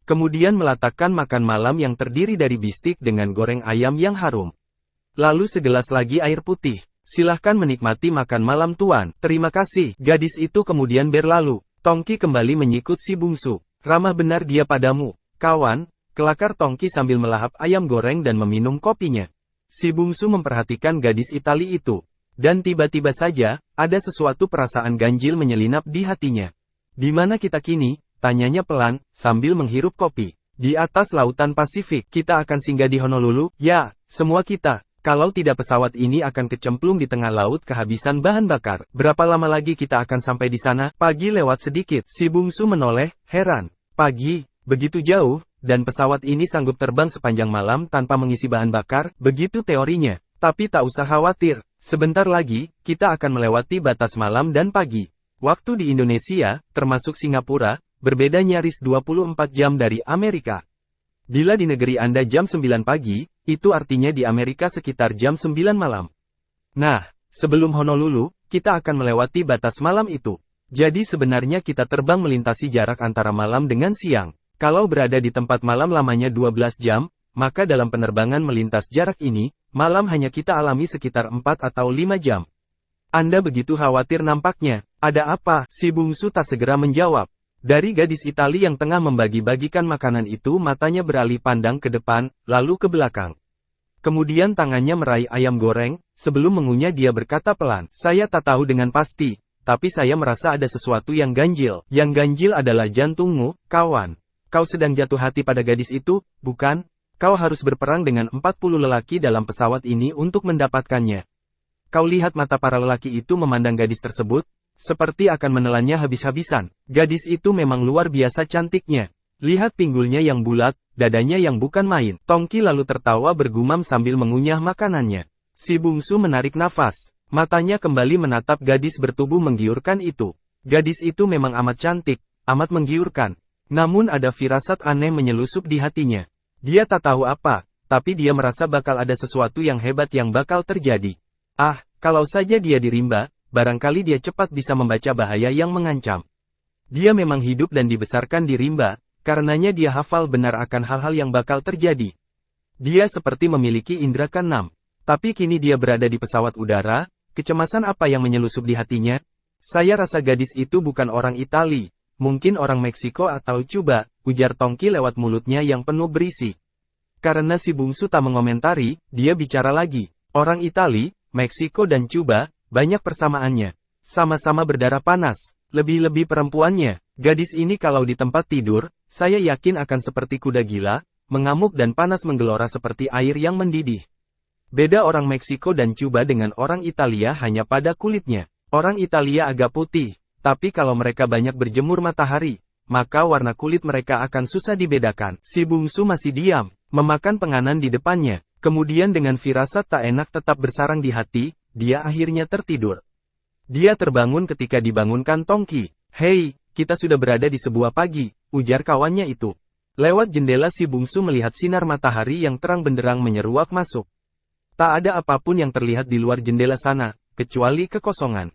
Kemudian meletakkan makan malam yang terdiri dari bistik dengan goreng ayam yang harum. Lalu segelas lagi air putih. "Silahkan menikmati makan malam tuan." "Terima kasih." Gadis itu kemudian berlalu. Tongki kembali menyikut si bungsu. "Ramah benar dia padamu, kawan," kelakar Tongki sambil melahap ayam goreng dan meminum kopinya. Si bungsu memperhatikan gadis Itali itu. Dan tiba-tiba saja, ada sesuatu perasaan ganjil menyelinap di hatinya. "Di mana kita kini?" tanyanya pelan, sambil menghirup kopi. "Di atas lautan Pasifik. Kita akan singgah di Honolulu." "Ya, semua kita. Kalau tidak pesawat ini akan kecemplung di tengah laut kehabisan bahan bakar. Berapa lama lagi kita akan sampai di sana?" "Pagi lewat sedikit." Si bungsu menoleh, heran. "Pagi? Begitu jauh? Dan pesawat ini sanggup terbang sepanjang malam tanpa mengisi bahan bakar?" "Begitu teorinya. Tapi tak usah khawatir. Sebentar lagi, kita akan melewati batas malam dan pagi. Waktu di Indonesia, termasuk Singapura, berbeda nyaris 24 jam dari Amerika. Bila di negeri Anda jam 9 pagi, itu artinya di Amerika sekitar jam 9 malam. Nah, sebelum Honolulu, kita akan melewati batas malam itu. Jadi sebenarnya kita terbang melintasi jarak antara malam dengan siang. Kalau berada di tempat malam lamanya 12 jam, maka dalam penerbangan melintas jarak ini, malam hanya kita alami sekitar 4 atau 5 jam. Anda begitu khawatir nampaknya. "Ada apa?" Si bungsu tak segera menjawab. Dari gadis Itali yang tengah membagi-bagikan makanan itu matanya beralih pandang ke depan, lalu ke belakang. Kemudian tangannya meraih ayam goreng, sebelum mengunyah dia berkata pelan, "Saya tak tahu dengan pasti, tapi saya merasa ada sesuatu yang ganjil. Yang ganjil adalah jantungmu, kawan. Kau sedang jatuh hati pada gadis itu, bukan? Kau harus berperang dengan 40 lelaki dalam pesawat ini untuk mendapatkannya." Kau lihat mata para lelaki itu memandang gadis tersebut, seperti akan menelannya habis-habisan. Gadis itu memang luar biasa cantiknya. Lihat pinggulnya yang bulat, dadanya yang bukan main. Tongki lalu tertawa bergumam sambil mengunyah makanannya. Si bungsu menarik nafas. Matanya kembali menatap gadis bertubuh menggiurkan itu. Gadis itu memang amat cantik, amat menggiurkan. Namun ada firasat aneh menyelusup di hatinya. Dia tak tahu apa, tapi dia merasa bakal ada sesuatu yang hebat yang bakal terjadi. Ah, kalau saja dia di rimba, barangkali dia cepat bisa membaca bahaya yang mengancam. Dia memang hidup dan dibesarkan di rimba, karenanya dia hafal benar akan hal-hal yang bakal terjadi. Dia seperti memiliki indera keenam. Tapi kini dia berada di pesawat udara, kecemasan apa yang menyelusup di hatinya? Saya rasa gadis itu bukan orang Itali, mungkin orang Meksiko atau Cuba, ujar Tongki lewat mulutnya yang penuh berisi. Karena si bungsu tak mengomentari, dia bicara lagi. Orang Itali, Meksiko dan Cuba, banyak persamaannya. Sama-sama berdarah panas, lebih-lebih perempuannya. Gadis ini kalau di tempat tidur, saya yakin akan seperti kuda gila, mengamuk dan panas menggelora seperti air yang mendidih. Beda orang Meksiko dan Cuba dengan orang Italia hanya pada kulitnya. Orang Italia agak putih, tapi kalau mereka banyak berjemur matahari, maka warna kulit mereka akan susah dibedakan. Si bungsu masih diam, memakan penganan di depannya. Kemudian dengan firasat tak enak tetap bersarang di hati, dia akhirnya tertidur. Dia terbangun ketika dibangunkan Tongki. Hei, kita sudah berada di sebuah pagi, ujar kawannya itu. Lewat jendela si bungsu melihat sinar matahari yang terang benderang menyeruak masuk. Tak ada apapun yang terlihat di luar jendela sana, kecuali kekosongan.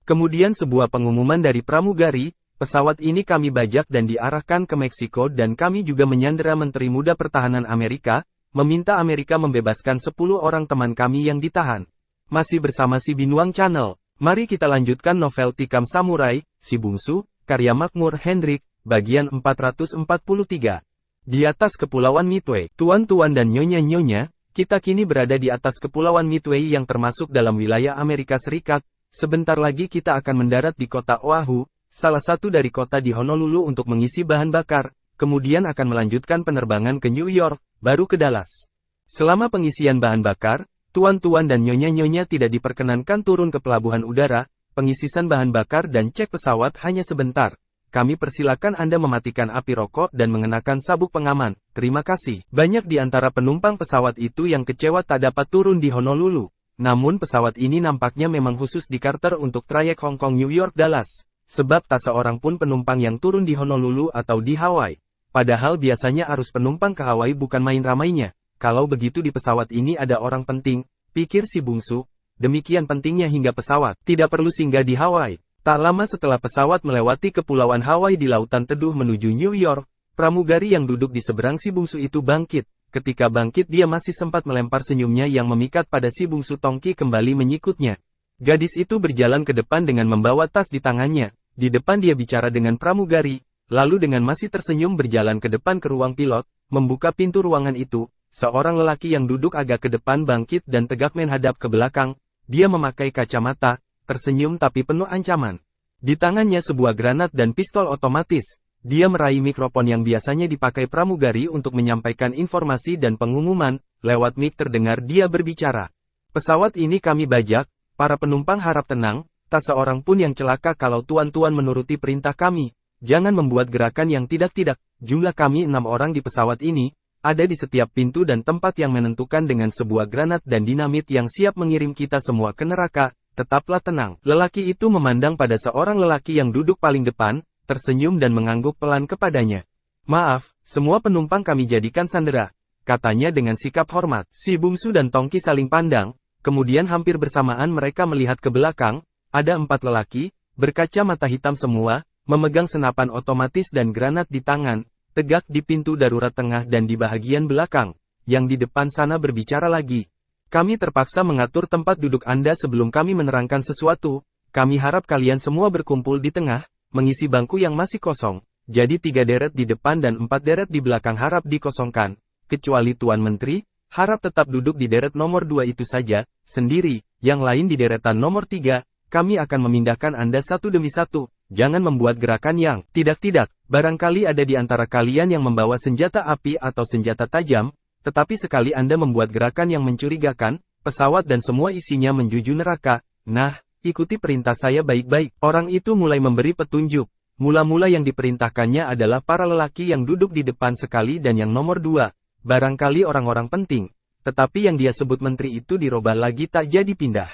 Kemudian sebuah pengumuman dari pramugari, pesawat ini kami bajak dan diarahkan ke Meksiko dan kami juga menyandera Menteri Muda Pertahanan Amerika, meminta Amerika membebaskan 10 orang teman kami yang ditahan. Masih bersama si Binuang Channel, mari kita lanjutkan novel Tikam Samurai, Si Bungsu, karya Makmur Hendrik, bagian 443. Di atas Kepulauan Midway, tuan-tuan dan nyonya-nyonya, kita kini berada di atas Kepulauan Midway yang termasuk dalam wilayah Amerika Serikat. Sebentar lagi kita akan mendarat di kota Oahu, salah satu dari kota di Honolulu untuk mengisi bahan bakar, kemudian akan melanjutkan penerbangan ke New York, baru ke Dallas. Selama pengisian bahan bakar, tuan-tuan dan nyonya-nyonya tidak diperkenankan turun ke pelabuhan udara, pengisian bahan bakar dan cek pesawat hanya sebentar. Kami persilakan Anda mematikan api rokok dan mengenakan sabuk pengaman, terima kasih. Banyak di antara penumpang pesawat itu yang kecewa tak dapat turun di Honolulu. Namun pesawat ini nampaknya memang khusus dikarter untuk trayek Hong Kong New York Dallas, sebab tak seorang pun penumpang yang turun di Honolulu atau di Hawaii. Padahal biasanya arus penumpang ke Hawaii bukan main ramainya. Kalau begitu di pesawat ini ada orang penting, pikir si bungsu, demikian pentingnya hingga pesawat tidak perlu singgah di Hawaii. Tak lama setelah pesawat melewati kepulauan Hawaii di lautan teduh menuju New York, pramugari yang duduk di seberang si bungsu itu bangkit. Ketika bangkit dia masih sempat melempar senyumnya yang memikat pada si bungsu. Tongki kembali menyikutnya. Gadis itu berjalan ke depan dengan membawa tas di tangannya. Di depan dia bicara dengan pramugari, lalu dengan masih tersenyum berjalan ke depan ke ruang pilot, membuka pintu ruangan itu. Seorang lelaki yang duduk agak ke depan bangkit dan tegak menghadap ke belakang. Dia memakai kacamata, tersenyum tapi penuh ancaman. Di tangannya sebuah granat dan pistol otomatis. Dia meraih mikrofon yang biasanya dipakai pramugari untuk menyampaikan informasi dan pengumuman. Lewat mic terdengar dia berbicara. Pesawat ini kami bajak, para penumpang harap tenang, tak seorang pun yang celaka kalau tuan-tuan menuruti perintah kami. Jangan membuat gerakan yang tidak-tidak. Jumlah kami 6 orang di pesawat ini, ada di setiap pintu dan tempat yang menentukan dengan sebuah granat dan dinamit yang siap mengirim kita semua ke neraka. Tetaplah tenang. Lelaki itu memandang pada seorang lelaki yang duduk paling depan, tersenyum dan mengangguk pelan kepadanya. Maaf, semua penumpang kami jadikan sandera, katanya dengan sikap hormat. Si bungsu dan Tongki saling pandang, kemudian hampir bersamaan mereka melihat ke belakang, ada 4 lelaki, berkaca mata hitam semua, memegang senapan otomatis dan granat di tangan, tegak di pintu darurat tengah dan di bahagian belakang. Yang di depan sana berbicara lagi. Kami terpaksa mengatur tempat duduk Anda sebelum kami menerangkan sesuatu. Kami harap kalian semua berkumpul di tengah, mengisi bangku yang masih kosong. Jadi 3 deret di depan dan 4 deret di belakang harap dikosongkan. Kecuali Tuan Menteri, harap tetap duduk di deret nomor 2 itu saja, sendiri. Yang lain di deretan nomor 3, kami akan memindahkan Anda satu demi satu. Jangan membuat gerakan yang tidak-tidak. Barangkali ada di antara kalian yang membawa senjata api atau senjata tajam, tetapi sekali Anda membuat gerakan yang mencurigakan, pesawat dan semua isinya menjuju neraka. Nah, ikuti perintah saya baik-baik. Orang itu mulai memberi petunjuk. Mula-mula yang diperintahkannya adalah para lelaki yang duduk di depan sekali dan yang nomor 2. Barangkali orang-orang penting. Tetapi yang dia sebut menteri itu dirubah lagi tak jadi pindah.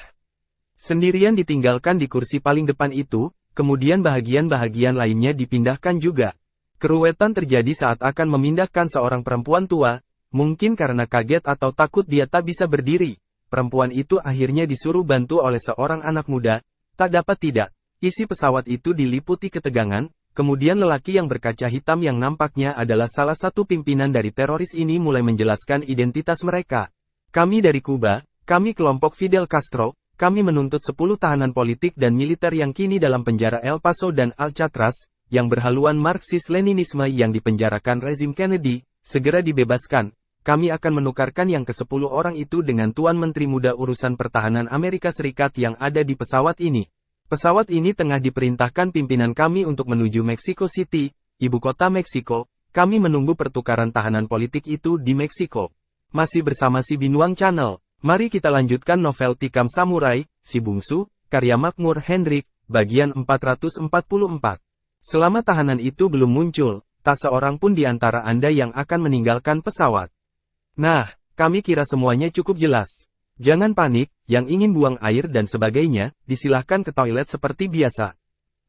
Sendirian ditinggalkan di kursi paling depan itu, kemudian bahagian-bahagian lainnya dipindahkan juga. Keruwetan terjadi saat akan memindahkan seorang perempuan tua, mungkin karena kaget atau takut dia tak bisa berdiri. Perempuan itu akhirnya disuruh bantu oleh seorang anak muda. Tak dapat tidak, isi pesawat itu diliputi ketegangan, kemudian lelaki yang berkaca hitam yang nampaknya adalah salah satu pimpinan dari teroris ini mulai menjelaskan identitas mereka. Kami dari Kuba, kami kelompok Fidel Castro, kami menuntut 10 tahanan politik dan militer yang kini dalam penjara El Paso dan Alcatraz, yang berhaluan Marxis-Leninisme yang dipenjarakan rezim Kennedy, segera dibebaskan. Kami akan menukarkan yang ke-10 orang itu dengan Tuan Menteri Muda Urusan Pertahanan Amerika Serikat yang ada di pesawat ini. Pesawat ini tengah diperintahkan pimpinan kami untuk menuju Mexico City, ibu kota Meksiko. Kami menunggu pertukaran tahanan politik itu di Meksiko. Masih bersama si Binuang Channel. Mari kita lanjutkan novel Tikam Samurai, Si Bungsu, karya Makmur Hendrik, bagian 444. Selama tahanan itu belum muncul, tak seorang pun di antara Anda yang akan meninggalkan pesawat. Nah, kami kira semuanya cukup jelas. Jangan panik, yang ingin buang air dan sebagainya, disilahkan ke toilet seperti biasa.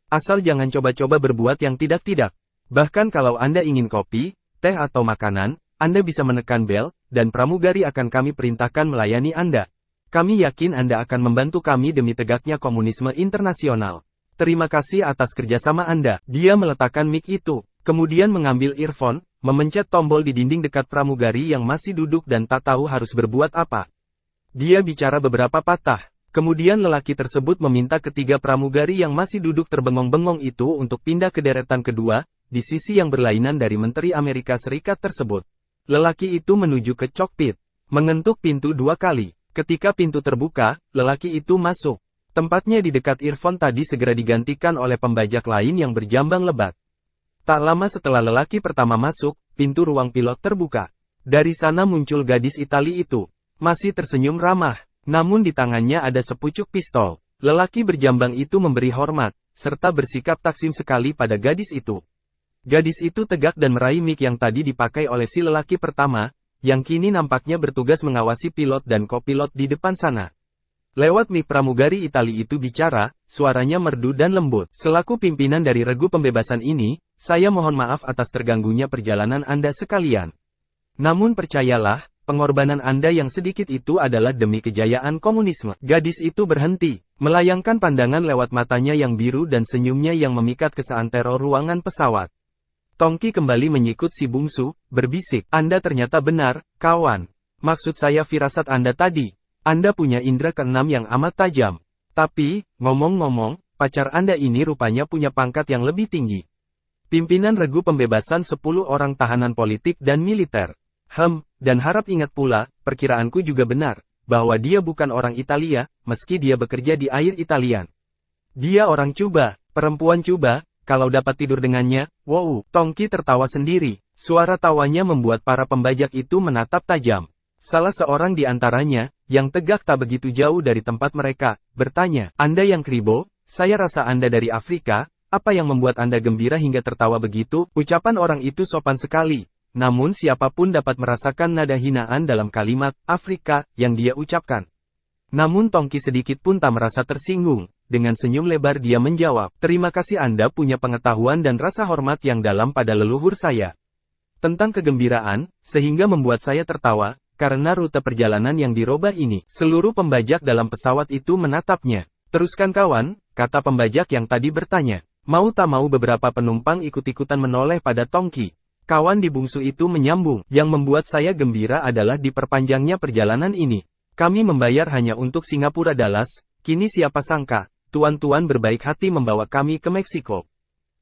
Asal jangan coba-coba berbuat yang tidak-tidak. Bahkan kalau Anda ingin kopi, teh atau makanan, Anda bisa menekan bel, dan pramugari akan kami perintahkan melayani Anda. Kami yakin Anda akan membantu kami demi tegaknya komunisme internasional. Terima kasih atas kerjasama Anda. Dia meletakkan mic itu, kemudian mengambil earphone, memencet tombol di dinding dekat pramugari yang masih duduk dan tak tahu harus berbuat apa. Dia bicara beberapa patah. Kemudian lelaki tersebut meminta ketiga pramugari yang masih duduk terbengong-bengong itu untuk pindah ke deretan kedua, di sisi yang berlainan dari Menteri Amerika Serikat tersebut. Lelaki itu menuju ke cockpit, mengetuk pintu 2 kali. Ketika pintu terbuka, lelaki itu masuk. Tempatnya di dekat earphone tadi segera digantikan oleh pembajak lain yang berjambang lebat. Tak lama setelah lelaki pertama masuk, pintu ruang pilot terbuka. Dari sana muncul gadis Itali itu. Masih tersenyum ramah, namun di tangannya ada sepucuk pistol. Lelaki berjambang itu memberi hormat, serta bersikap taksim sekali pada gadis itu. Gadis itu tegak dan meraih mic yang tadi dipakai oleh si lelaki pertama, yang kini nampaknya bertugas mengawasi pilot dan kopilot di depan sana. Lewat mic pramugari Itali itu bicara, suaranya merdu dan lembut. Selaku pimpinan dari regu pembebasan ini, saya mohon maaf atas terganggunya perjalanan Anda sekalian. Namun percayalah, pengorbanan Anda yang sedikit itu adalah demi kejayaan komunisme. Gadis itu berhenti, melayangkan pandangan lewat matanya yang biru dan senyumnya yang memikat ke seantero ruangan pesawat. Tongki kembali menyikut si bungsu, berbisik, Anda ternyata benar, kawan. Maksud saya firasat Anda tadi. Anda punya indera keenam yang amat tajam. Tapi, ngomong-ngomong, pacar Anda ini rupanya punya pangkat yang lebih tinggi. Pimpinan regu pembebasan 10 orang tahanan politik dan militer. Dan harap ingat pula, perkiraanku juga benar, bahwa dia bukan orang Italia, meski dia bekerja di air Italian. Dia orang Cuba, perempuan Cuba. Kalau dapat tidur dengannya, wow, Tongki tertawa sendiri. Suara tawanya membuat para pembajak itu menatap tajam. Salah seorang di antaranya, yang tegak tak begitu jauh dari tempat mereka, bertanya, Anda yang kribo, saya rasa Anda dari Afrika, apa yang membuat Anda gembira hingga tertawa begitu? Ucapan orang itu sopan sekali. Namun siapapun dapat merasakan nada hinaan dalam kalimat, Afrika, yang dia ucapkan. Namun Tongki sedikit pun tak merasa tersinggung. Dengan senyum lebar dia menjawab, terima kasih Anda punya pengetahuan dan rasa hormat yang dalam pada leluhur saya. Tentang kegembiraan, sehingga membuat saya tertawa, karena rute perjalanan yang dirubah ini. Seluruh pembajak dalam pesawat itu menatapnya. Teruskan kawan, kata pembajak yang tadi bertanya. Mau tak mau beberapa penumpang ikut-ikutan menoleh pada Tongki. Kawan di bungsu itu menyambung, yang membuat saya gembira adalah diperpanjangnya perjalanan ini. Kami membayar hanya untuk Singapura Dallas, kini siapa sangka, tuan-tuan berbaik hati membawa kami ke Meksiko.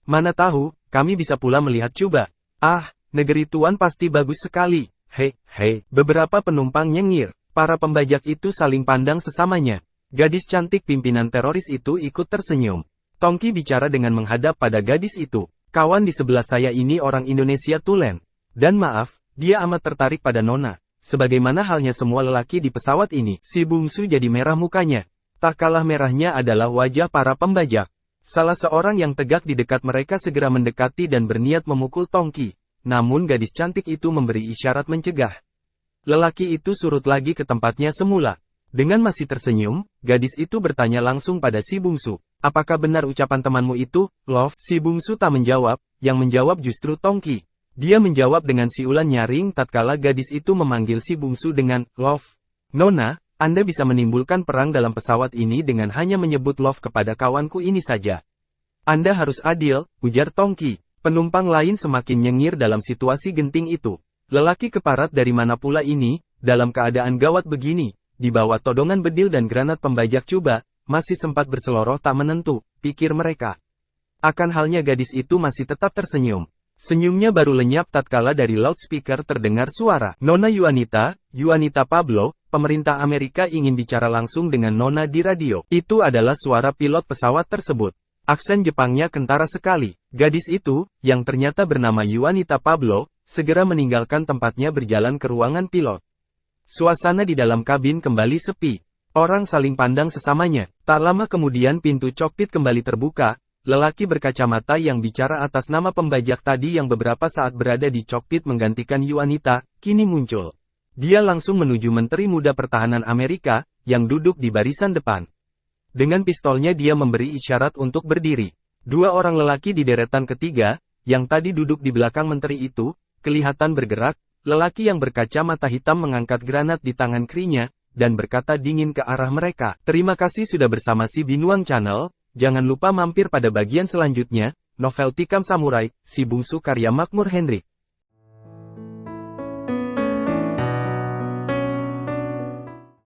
Mana tahu, kami bisa pula melihat Cuba. Ah, negeri tuan pasti bagus sekali. Hei, beberapa penumpang nyengir. Para pembajak itu saling pandang sesamanya. Gadis cantik pimpinan teroris itu ikut tersenyum. Tongki bicara dengan menghadap pada gadis itu. Kawan di sebelah saya ini orang Indonesia tulen. Dan maaf, dia amat tertarik pada Nona. Sebagaimana halnya semua lelaki di pesawat ini, si bungsu jadi merah mukanya. Tak kalah merahnya adalah wajah para pembajak. Salah seorang yang tegak di dekat mereka segera mendekati dan berniat memukul Tongki. Namun gadis cantik itu memberi isyarat mencegah. Lelaki itu surut lagi ke tempatnya semula. Dengan masih tersenyum, gadis itu bertanya langsung pada si bungsu. Apakah benar ucapan temanmu itu, Love? Si bungsu tak menjawab, yang menjawab justru Tongki. Dia menjawab dengan siulan nyaring tatkala gadis itu memanggil si bungsu dengan, Love. Nona, Anda bisa menimbulkan perang dalam pesawat ini dengan hanya menyebut Love kepada kawanku ini saja. Anda harus adil, ujar Tongki. Penumpang lain semakin nyengir dalam situasi genting itu. Lelaki keparat dari mana pula ini, dalam keadaan gawat begini, di bawah todongan bedil dan granat pembajak cuba, masih sempat berseloroh tak menentu, pikir mereka. Akan halnya gadis itu masih tetap tersenyum. Senyumnya baru lenyap tatkala dari loudspeaker terdengar suara. Nona Juanita Pablo, pemerintah Amerika ingin bicara langsung dengan Nona di radio. Itu adalah suara pilot pesawat tersebut. Aksen Jepangnya kentara sekali. Gadis itu, yang ternyata bernama Juanita Pablo, segera meninggalkan tempatnya berjalan ke ruangan pilot. Suasana di dalam kabin kembali sepi. Orang saling pandang sesamanya. Tak lama kemudian pintu kokpit kembali terbuka. Lelaki berkacamata yang bicara atas nama pembajak tadi yang beberapa saat berada di kokpit menggantikan Juanita, kini muncul. Dia langsung menuju Menteri Muda Pertahanan Amerika, yang duduk di barisan depan. Dengan pistolnya dia memberi isyarat untuk berdiri. Dua orang lelaki di deretan ketiga, yang tadi duduk di belakang menteri itu, kelihatan bergerak. Lelaki yang berkacamata hitam mengangkat granat di tangan kirinya, dan berkata dingin ke arah mereka. Terima kasih sudah bersama si Binuang Channel, jangan lupa mampir pada bagian selanjutnya, novel Tikam Samurai, Si Bungsu karya Makmur Hendrik.